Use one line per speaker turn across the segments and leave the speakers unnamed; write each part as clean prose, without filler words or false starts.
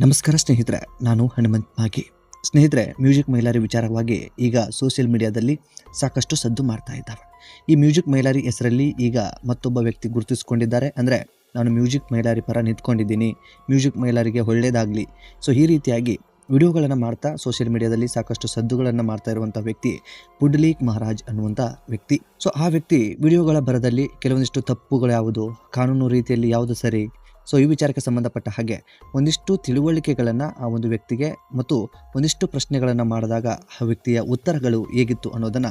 ನಮಸ್ಕಾರ ಸ್ನೇಹಿತರೆ, ನಾನು ಹನುಮಂತ್ ಮಾಗಿ. ಸ್ನೇಹಿತರೆ, ಮ್ಯೂಸಿಕ್ ಮೈಲಾರಿ ವಿಚಾರವಾಗಿ ಈಗ ಸೋಷಿಯಲ್ ಮೀಡಿಯಾದಲ್ಲಿ ಸಾಕಷ್ಟು ಸದ್ದು ಮಾಡ್ತಾ ಇದ್ದಾವೆ. ಈ ಮ್ಯೂಸಿಕ್ ಮೈಲಾರಿ ಹೆಸರಲ್ಲಿ ಈಗ ಮತ್ತೊಬ್ಬ ವ್ಯಕ್ತಿ ಗುರುತಿಸಿಕೊಂಡಿದ್ದಾರೆ. ಅಂದರೆ ನಾನು ಮ್ಯೂಸಿಕ್ ಮೈಲಾರಿ ಪರ ನಿಂತ್ಕೊಂಡಿದ್ದೀನಿ, ಮ್ಯೂಸಿಕ್ ಮೈಲಾರಿಗೆ ಒಳ್ಳೆಯದಾಗಲಿ. ಸೊ ಈ ರೀತಿಯಾಗಿ ವಿಡಿಯೋಗಳನ್ನು ಮಾಡ್ತಾ ಸೋಷಿಯಲ್ ಮೀಡಿಯಾದಲ್ಲಿ ಸಾಕಷ್ಟು ಸದ್ದುಗಳನ್ನು ಮಾಡ್ತಾ ಇರುವಂಥ ವ್ಯಕ್ತಿ ಪುಂಡಲೀಕ್ ಮಹಾರಾಜ್ ಅನ್ನುವಂಥ ವ್ಯಕ್ತಿ. ಸೊ ಆ ವ್ಯಕ್ತಿ ವಿಡಿಯೋಗಳ ಬರದಲ್ಲಿ ಕೆಲವೊಂದಿಷ್ಟು ತಪ್ಪುಗಳು ಯಾವುದು, ಕಾನೂನು ರೀತಿಯಲ್ಲಿ ಯಾವುದು ಸರಿ, ಸೊ ಈ ವಿಚಾರಕ್ಕೆ ಸಂಬಂಧಪಟ್ಟ ಹಾಗೆ ಒಂದಿಷ್ಟು ತಿಳುವಳಿಕೆಗಳನ್ನು ಆ ಒಂದು ವ್ಯಕ್ತಿಗೆ ಮತ್ತು ಒಂದಿಷ್ಟು ಪ್ರಶ್ನೆಗಳನ್ನು ಮಾಡಿದಾಗ ಆ ವ್ಯಕ್ತಿಯ ಉತ್ತರಗಳು ಹೇಗಿತ್ತು ಅನ್ನೋದನ್ನು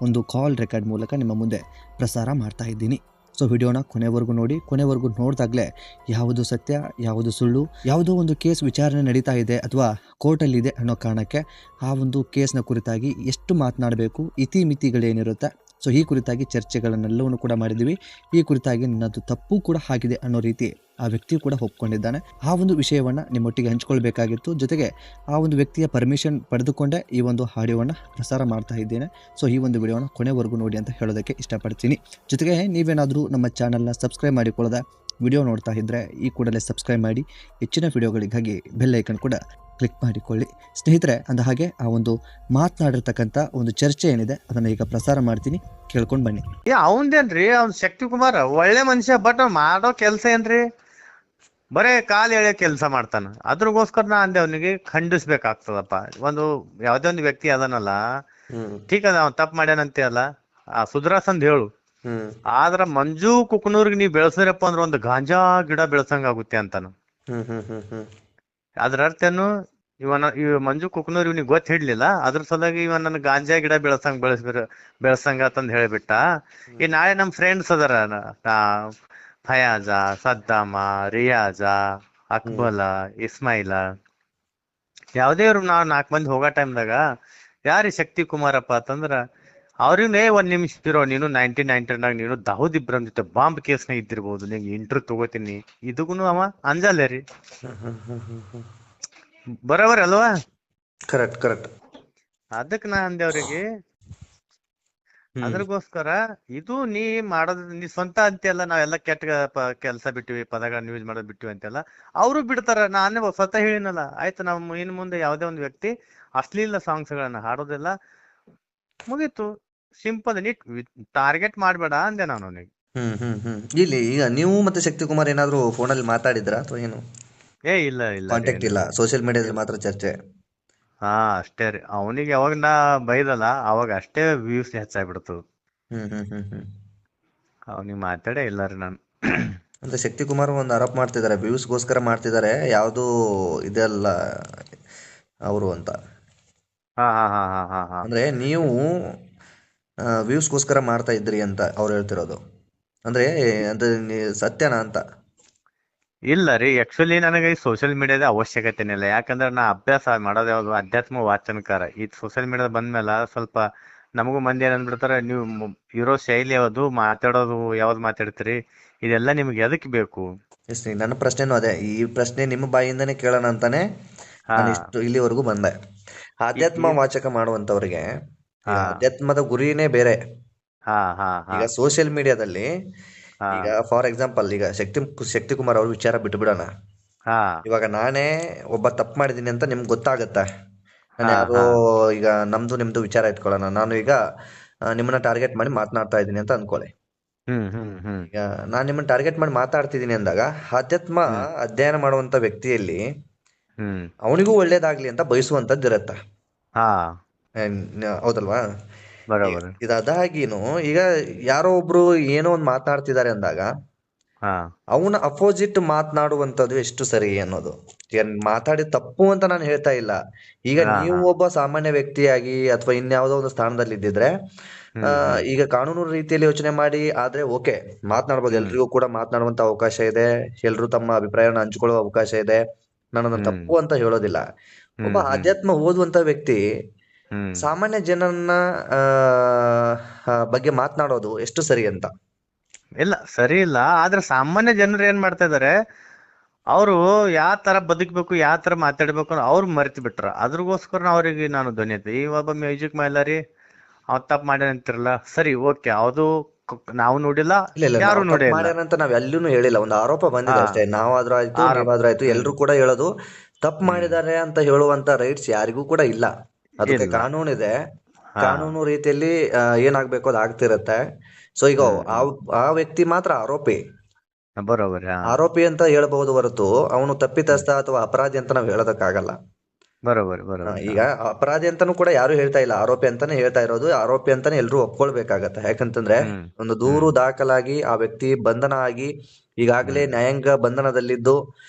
ಒಂದು ಕಾಲ್ ರೆಕಾರ್ಡ್ ಮೂಲಕ ನಿಮ್ಮ ಮುಂದೆ ಪ್ರಸಾರ ಮಾಡ್ತಾ ಇದ್ದೀನಿ. ಸೊ ವಿಡಿಯೋನ ಕೊನೆವರೆಗೂ ನೋಡಿ. ಕೊನೆವರೆಗೂ ನೋಡಿದಾಗಲೇ ಯಾವುದು ಸತ್ಯ, ಯಾವುದು ಸುಳ್ಳು, ಯಾವುದೋ ಒಂದು ಕೇಸ್ ವಿಚಾರಣೆ ನಡೀತಾ ಇದೆ ಅಥವಾ ಕೋರ್ಟಲ್ಲಿದೆ ಅನ್ನೋ ಕಾರಣಕ್ಕೆ ಆ ಒಂದು ಕೇಸ್ನ ಕುರಿತಾಗಿ ಎಷ್ಟು ಮಾತನಾಡಬೇಕು, ಇತಿಮಿತಿಗಳೇನಿರುತ್ತೆ, ಸೊ ಈ ಕುರಿತಾಗಿ ಚರ್ಚೆಗಳನ್ನೆಲ್ಲವನ್ನು ಕೂಡ ಮಾಡಿದ್ದೀವಿ. ಈ ಕುರಿತಾಗಿ ನನ್ನದು ತಪ್ಪು ಕೂಡ ಆಗಿದೆ ಅನ್ನೋ ರೀತಿ ಆ ವ್ಯಕ್ತಿ ಕೂಡ ಒಪ್ಕೊಂಡಿದ್ದಾನೆ. ಆ ಒಂದು ವಿಷಯವನ್ನು ನಿಮ್ಮೊಟ್ಟಿಗೆ ಹಂಚ್ಕೊಳ್ಬೇಕಾಗಿತ್ತು. ಜೊತೆಗೆ ಆ ಒಂದು ವ್ಯಕ್ತಿಯ ಪರ್ಮಿಷನ್ ಪಡೆದುಕೊಂಡೇ ಈ ಒಂದು ಆಡಿಯೋವನ್ನು ಪ್ರಸಾರ ಮಾಡ್ತಾ ಇದ್ದೇನೆ. ಸೊ ಈ ಒಂದು ವಿಡಿಯೋನ ಕೊನೆವರೆಗೂ ನೋಡಿ ಅಂತ ಹೇಳೋದಕ್ಕೆ ಇಷ್ಟಪಡ್ತೀನಿ. ಜೊತೆಗೆ ನೀವೇನಾದರೂ ನಮ್ಮ ಚಾನಲ್ನ ಸಬ್ಸ್ಕ್ರೈಬ್ ಮಾಡಿಕೊಳ್ಳದೆ ವಿಡಿಯೋ ನೋಡ್ತಾ ಇದ್ದರೆ ಈ ಕೂಡಲೇ ಸಬ್ಸ್ಕ್ರೈಬ್ ಮಾಡಿ. ಹೆಚ್ಚಿನ ವಿಡಿಯೋಗಳಿಗಾಗಿ ಬೆಲ್ ಐಕನ್ ಕೂಡ ಕ್ಲಿಕ್ ಮಾಡಿಕೊಳ್ಳಿ. ಸ್ನೇಹಿತರೆ, ಅಂದ ಹಾಗೆ ಆ ಒಂದು ಮಾತನಾಡಿರ್ತಕ್ಕಂಥ ಒಂದು ಚರ್ಚೆ ಏನಿದೆ ಅದನ್ನು ಈಗ ಪ್ರಸಾರ ಮಾಡ್ತೀನಿ, ಕೇಳ್ಕೊಂಡು ಬನ್ನಿ.
ಅವಂದೇನ್ರಿ ಅವ್ನ್ ಶಕ್ತಿ ಕುಮಾರ್ ಒಳ್ಳೆ ಮನುಷ್ಯ, ಬಟ್ ಮಾಡೋ ಕೆಲ್ಸ ಏನ್ರಿ ಬರೇ ಕಾಲ್ ಎಳೆ ಕೆಲ್ಸ ಮಾಡ್ತಾನ. ಅದ್ರಗೋಸ್ಕರ ನಾ ಅಂದೆ ಅವನಿಗೆ ಖಂಡಿಸ್ಬೇಕಾಗ್ತದಪ್ಪ. ಒಂದು ಯಾವ್ದೇ ಒಂದು ವ್ಯಕ್ತಿ ಅದನಲ್ಲ, ಠೀಕ್ ಅದ ಅವ್ನ್ ತಪ್ಪು ಮಾಡ್ಯಾನಂತೆ ಅಲ್ಲ, ಸುಧಾರಸಂದ್ ಹೇಳು. ಆದ್ರ ಮಂಜು ಕುಕ್ನೂರ್ಗ್ ನೀವ್ ಬೆಳೆಸಿದ್ರಪ್ಪ ಅಂದ್ರ ಒಂದು ಗಾಂಜಾ ಗಿಡ ಬೆಳ್ಸಂಗ ಆಗುತ್ತೆ ಅಂತಾನು. ಅದ್ರ ಅರ್ಥ ಏನು, ಇವ ಮಂಜು ಕುಕ್ನೂರ್ ಇವ್ನಿಗೆ ಗೊತ್ತ ಹಿಡ್ಲಿಲ್ಲ, ಅದ್ರ ಸಲುವಾಗಿ ಇವ ನನ್ ಗಾಂಜಾ ಗಿಡ ಬೆಳ್ಸಂಗ ಅಂತಂದ್ ಹೇಳ್ಬಿಟ್ಟ. ಈ ನಾಳೆ ನಮ್ ಫ್ರೆಂಡ್ಸ್ ಅದಾರ, ಫಯಾಜ, ಸದ್ದಾಮ, ರಿಯಾಜ, ಅಕ್ಬಲ, ಇಸ್ಮಾಯಿಲ, ಯಾವ್ದೇ ಇವ್ರು ನಾವ್ 4 ಮಂದಿ ಹೋಗೋ ಟೈಮ್ದಾಗ ಯಾರಿ ಶಕ್ತಿ ಕುಮಾರಪ್ಪ ಅಂತಂದ್ರ ಅವ್ರಿಗೇ ಒಂದ್ ನಿಮಿಷ ಇರೋ, ನೀನು 1999 ನೀನು ದಾವೂದ್ ಇಬ್ರಾಹಿಂ ಜೊತೆ ಬಾಂಬ್ ಕೇಸ್ನ ಇದ್ದಿರ್ಬೋದು, ನಿಂಗೆ ಇಂಟರ್ವ್ಯೂ ತಗೋತೀನಿ, ಇದಕ್ಕೂನು ಅವ ಅಂಜಲ್ಲ ರೀ. ಬರೋಬರ್ ಅಲ್ವಾ?
ಕರೆಕ್ಟ್.
ಅದಕ್ ನಾ ಅಂದೆ ಅವ್ರಿಗೆ, ಅದ್ರಗೋಸ್ಕರ ಇದು ನೀ ಮಾಡೋದ್ ನೀ ಸ್ವಂತ ಅಂತೆಲ್ಲ, ನಾವೆಲ್ಲ ಕೆಟ್ಟ ಕೆಲ್ಸ ಬಿಟ್ಟಿವಿ, ಪದಗಳನ್ನ ಯೂಸ್ ಮಾಡೋದ್ ಬಿಟ್ಟಿವಿ ಅಂತೆಲ್ಲ ಅವರು ಬಿಡ್ತಾರ. ನಾನೇ ಸ್ವತಃ ಹೇಳಿನಲ್ಲ, ಆಯ್ತು ನಾವು ಇನ್ ಮುಂದೆ ಯಾವ್ದೇ ಒಂದು ವ್ಯಕ್ತಿ ಅಶ್ಲೀಲ ಸಾಂಗ್ಸ್ ಗಳನ್ನ ಹಾಡೋದಿಲ್ಲ, ಮುಗೀತು, ಸಿಂಪಲ್. ನೀ ಟಾರ್ಗೆಟ್ ಮಾಡ್ಬೇಡ ಅಂದೆ ನಾನು ಅವನಿಗೆ.
ಇಲ್ಲಿ ಈಗ ನೀವು ಮತ್ತೆ ಶಕ್ತಿ ಕುಮಾರ್ ಏನಾದ್ರು ಫೋನಲ್ಲಿ ಮಾತಾಡಿದ್ರ ಅಥವಾ ಏನು?
ಇಲ್ಲ
ಕಾಂಟ್ಯಾಕ್ಟ್ ಇಲ್ಲ, ಸೋಷಿಯಲ್ ಮೀಡಿಯಾದಲ್ಲಿ ಮಾತ್ರ ಚರ್ಚೆ.
ಹಾ ಅಷ್ಟೇ ರೀ. ಅವನಿಗೆ ಯಾವಾಗ ನಾ ಬೈದಲ್ಲ ಅವಾಗ ಅಷ್ಟೇ ವ್ಯೂಸ್ ಹೆಚ್ಚಾಗ್ಬಿಡ್ತದ. ಅವನಿಗೆ ಮಾತಾಡೇ ಇಲ್ಲ ರೀ ನಾನು.
ಅಂದ್ರೆ ಶಕ್ತಿ ಕುಮಾರ್ ಒಂದು ಆರೋಪ ಮಾಡ್ತಿದ್ದಾರೆ, ವ್ಯೂಸ್ಗೋಸ್ಕರ ಮಾಡ್ತಿದ್ದಾರೆ, ಯಾವುದು ಇದೆಲ್ಲ ಅವರು ಅಂತ. ಅಂದ್ರೆ ನೀವು ವ್ಯೂಸ್ಗೋಸ್ಕರ ಮಾಡ್ತಾ ಇದ್ರಿ ಅಂತ ಅವ್ರು ಹೇಳ್ತಿರೋದು, ಅಂದ್ರೆ ಸತ್ಯನಾ ಅಂತ?
ಇಲ್ಲ ರೀ, ಆಕ್ಚುಲಿ ನನಗೆ ಈ ಸೋಷಿಯಲ್ ಮೀಡಿಯಾದ ಅವಶ್ಯಕತೆನೇ ಇಲ್ಲ. ಯಾಕಂದ್ರೆ ನಾ ಅಭ್ಯಾಸ ಮಾಡೋದು ಯಾವ್ದು ಅಧ್ಯಾತ್ಮ ವಾಚನಕಾರ. ಈ ಸೋಷಿಯಲ್ ಮೀಡಿಯಾದ ಬಂದ್ಮೇಲೆ ಸ್ವಲ್ಪ ನಮಗೂ ಮಂದಿ ಏನಂದ್ಬಿಡ್ತಾರೆ, ನೀವು ಇರೋ ಶೈಲಿ ಯಾವ್ದು, ಮಾತಾಡೋದು ಯಾವ್ದು ಮಾತಾಡ್ತೀರಿ, ಇದೆಲ್ಲ ನಿಮ್ಗೆ ಎದಕ್ ಬೇಕು?
ನನ್ನ ಪ್ರಶ್ನೆನೂ ಅದೇ. ಈ ಪ್ರಶ್ನೆ ನಿಮ್ಮ ಬಾಯಿಂದನೇ ಕೇಳೋಣ ಅಂತಾನೆ ನಾನು ಇಷ್ಟು ಇಲ್ಲಿವರೆಗೂ ಬಂದೆ. ಆಧ್ಯಾತ್ಮ ವಾಚಕ ಮಾಡುವಂತವ್ರಿಗೆ ಅಧ್ಯಾತ್ಮದ ಗುರಿನೇ ಬೇರೆ. ಈಗ ಸೋಷಿಯಲ್ ಮೀಡಿಯಾದಲ್ಲಿ ಈಗ ಫಾರ್ ಎಕ್ಸಾಂಪಲ್, ಈಗ ಶಕ್ತಿ ಕುಮಾರ್ ಅವ್ರ ವಿಚಾರ ಬಿಟ್ಬಿಡೋಣ. ಇವಾಗ ನಾನೇ ಒಬ್ಬ ತಪ್ಪು ಮಾಡಿದೀನಿ ಅಂತ ನಿಮ್ಗೆ ಗೊತ್ತಾಗತ್ತೆ. ನಾನು ಯಾರೋ ಈಗ ನಿಮ್ದು ವಿಚಾರ ಇಟ್ಕೊಳ್ಳೋಣ, ನಾನು ಈಗ ನಿಮ್ಮನ್ನ ಟಾರ್ಗೆಟ್ ಮಾಡಿ ಮಾತನಾಡ್ತಾ ಇದ್ದೀನಿ ಅಂತ ಅನ್ಕೊಳ್ಳಿ. ಈಗ ನಾನ್ ನಿಮ್ಮನ್ನ ಟಾರ್ಗೆಟ್ ಮಾಡಿ ಮಾತಾಡ್ತಿದ್ದೀನಿ ಅಂದಾಗ ಅಧ್ಯಾತ್ಮ ಅಧ್ಯಯನ ಮಾಡುವಂತ ವ್ಯಕ್ತಿಯಲ್ಲಿ ಅವನಿಗೂ ಒಳ್ಳೇದಾಗ್ಲಿ ಅಂತ ಬಯಸುವಂತದ್ದು ಇರತ್ತ. ಹೌದಲ್ವಾ? ಇದಾದಾಗಿನು ಈಗ ಯಾರೋ ಒಬ್ರು ಏನೋ ಒಂದ್ ಮಾತನಾಡ್ತಿದ್ದಾರೆ ಅಂದಾಗ ಅವನ ಅಪೋಸಿಟ್ ಮಾತನಾಡುವಂತದ್ದು ಎಷ್ಟು ಸರಿ ಅನ್ನೋದು. ಮಾತಾಡಿ ತಪ್ಪು ಅಂತ ನಾನು ಹೇಳ್ತಾ ಇಲ್ಲ. ಈಗ ನೀವು ಒಬ್ಬ ಸಾಮಾನ್ಯ ವ್ಯಕ್ತಿಯಾಗಿ ಅಥವಾ ಇನ್ಯಾವುದೋ ಒಂದು ಸ್ಥಾನದಲ್ಲಿ ಇದ್ದಿದ್ರೆ ಈಗ ಕಾನೂನು ರೀತಿಯಲ್ಲಿ ಯೋಚನೆ ಮಾಡಿ ಆದ್ರೆ ಓಕೆ, ಮಾತನಾಡ್ಬೋದು. ಎಲ್ರಿಗೂ ಕೂಡ ಮಾತನಾಡುವಂತ ಅವಕಾಶ ಇದೆ, ಎಲ್ರು ತಮ್ಮ ಅಭಿಪ್ರಾಯನ ಹಂಚ್ಕೊಳ್ಳೋ ಅವಕಾಶ ಇದೆ. ನಾನು ಅದನ್ನ ತಪ್ಪು ಅಂತ ಹೇಳೋದಿಲ್ಲ. ಒಬ್ಬ ಆಧ್ಯಾತ್ಮ ಓದುವಂತ ವ್ಯಕ್ತಿ ಸಾಮಾನ್ಯ ಜನರನ್ನ ಬಗ್ಗೆ ಮಾತನಾಡೋದು ಎಷ್ಟು ಸರಿ ಅಂತ?
ಇಲ್ಲ, ಸರಿ ಇಲ್ಲ. ಆದ್ರೆ ಸಾಮಾನ್ಯ ಜನರು ಏನ್ ಮಾಡ್ತಾ ಇದಾರೆ, ಅವರು ಯಾವ ತರ ಬದುಕ್ಬೇಕು, ಯಾವ ತರ ಮಾತಾಡ್ಬೇಕು ಅವ್ರು ಮರೆತು ಬಿಟ್ರ. ಅದ್ರಗೋಸ್ಕರ ಅವ್ರಿಗೆ ನಾನು ಧ್ವನಿ ಐತಿ. ಈ ಒಬ್ಬ ಮ್ಯೂಸಿಕ್ ಮೈಲಾರಿ ಅವ್ ತಪ್ಪು ಮಾಡ್ಯಾನಂತಿರಲ್ಲ, ಸರಿ ಓಕೆ, ಅದು ನಾವು ನೋಡಿಲ್ಲ, ಯಾರು ನೋಡಿಲ್ಲ
ಅಂತ ನಾವ್ ಎಲ್ಲೂ ಹೇಳಿಲ್ಲ. ಒಂದು ಆರೋಪ ಬಂದಿದೆ ಅಷ್ಟೇ. ನಾವಾದ್ರೂ ಆಯ್ತು, ನೀವಾದ್ರೂ ಆಯ್ತು, ಎಲ್ರು ಕೂಡ ಹೇಳೋದು ತಪ್ಪು ಮಾಡಿದ್ದಾರೆ ಅಂತ ಹೇಳುವಂತ ರೈಟ್ಸ್ ಯಾರಿಗೂ ಕೂಡ ಇಲ್ಲ. ಅದಕ್ಕೆ
ಇಲ್ಲ.
ಕಾನೂನಿದೆ.
ಹಾ.
ಕಾನೂನು ರೀತಿಯಲ್ಲಿ ಏನಾಗ್ಬೇಕು ಅದು ಆಗ್ತಿರತ್ತೆ. ಸೊ ಈಗ ಆ ವ್ಯಕ್ತಿ ಮಾತ್ರ ಆರೋಪಿ
ಬರೋಬರಿ. ಹಾ.
ಆರೋಪಿ ಅಂತ ಹೇಳ್ಬಹುದು ಹೊರತು ಅವನು ತಪ್ಪಿತಸ್ಥ ಅಥವಾ ಅಪರಾಧಿ ಅಂತ ನಾವು ಹೇಳೋದಕ್ಕಾಗಲ್ಲ.
ಬರೋಬರಿ ಬರೋಬರಿ.
ಈಗ ಅಪರಾಧಿ ಅಂತಾನು ಕೂಡ ಯಾರು ಹೇಳ್ತಾ ಇಲ್ಲ, ಆರೋಪಿ ಅಂತಾನೆ ಹೇಳ್ತಾ ಇರೋದು. ಆರೋಪಿ ಅಂತಾನೆ ಎಲ್ರು ಒಪ್ಕೊಳ್ಬೇಕಾಗತ್ತೆ. ಯಾಕಂತಂದ್ರೆ ಒಂದು ದೂರು ದಾಖಲಾಗಿ ಆ ವ್ಯಕ್ತಿ ಬಂಧನ ಆಗಿ ಈಗಾಗಲೇ ನ್ಯಾಯಾಂಗ ಬಂಧನದಲ್ಲಿದ್ದು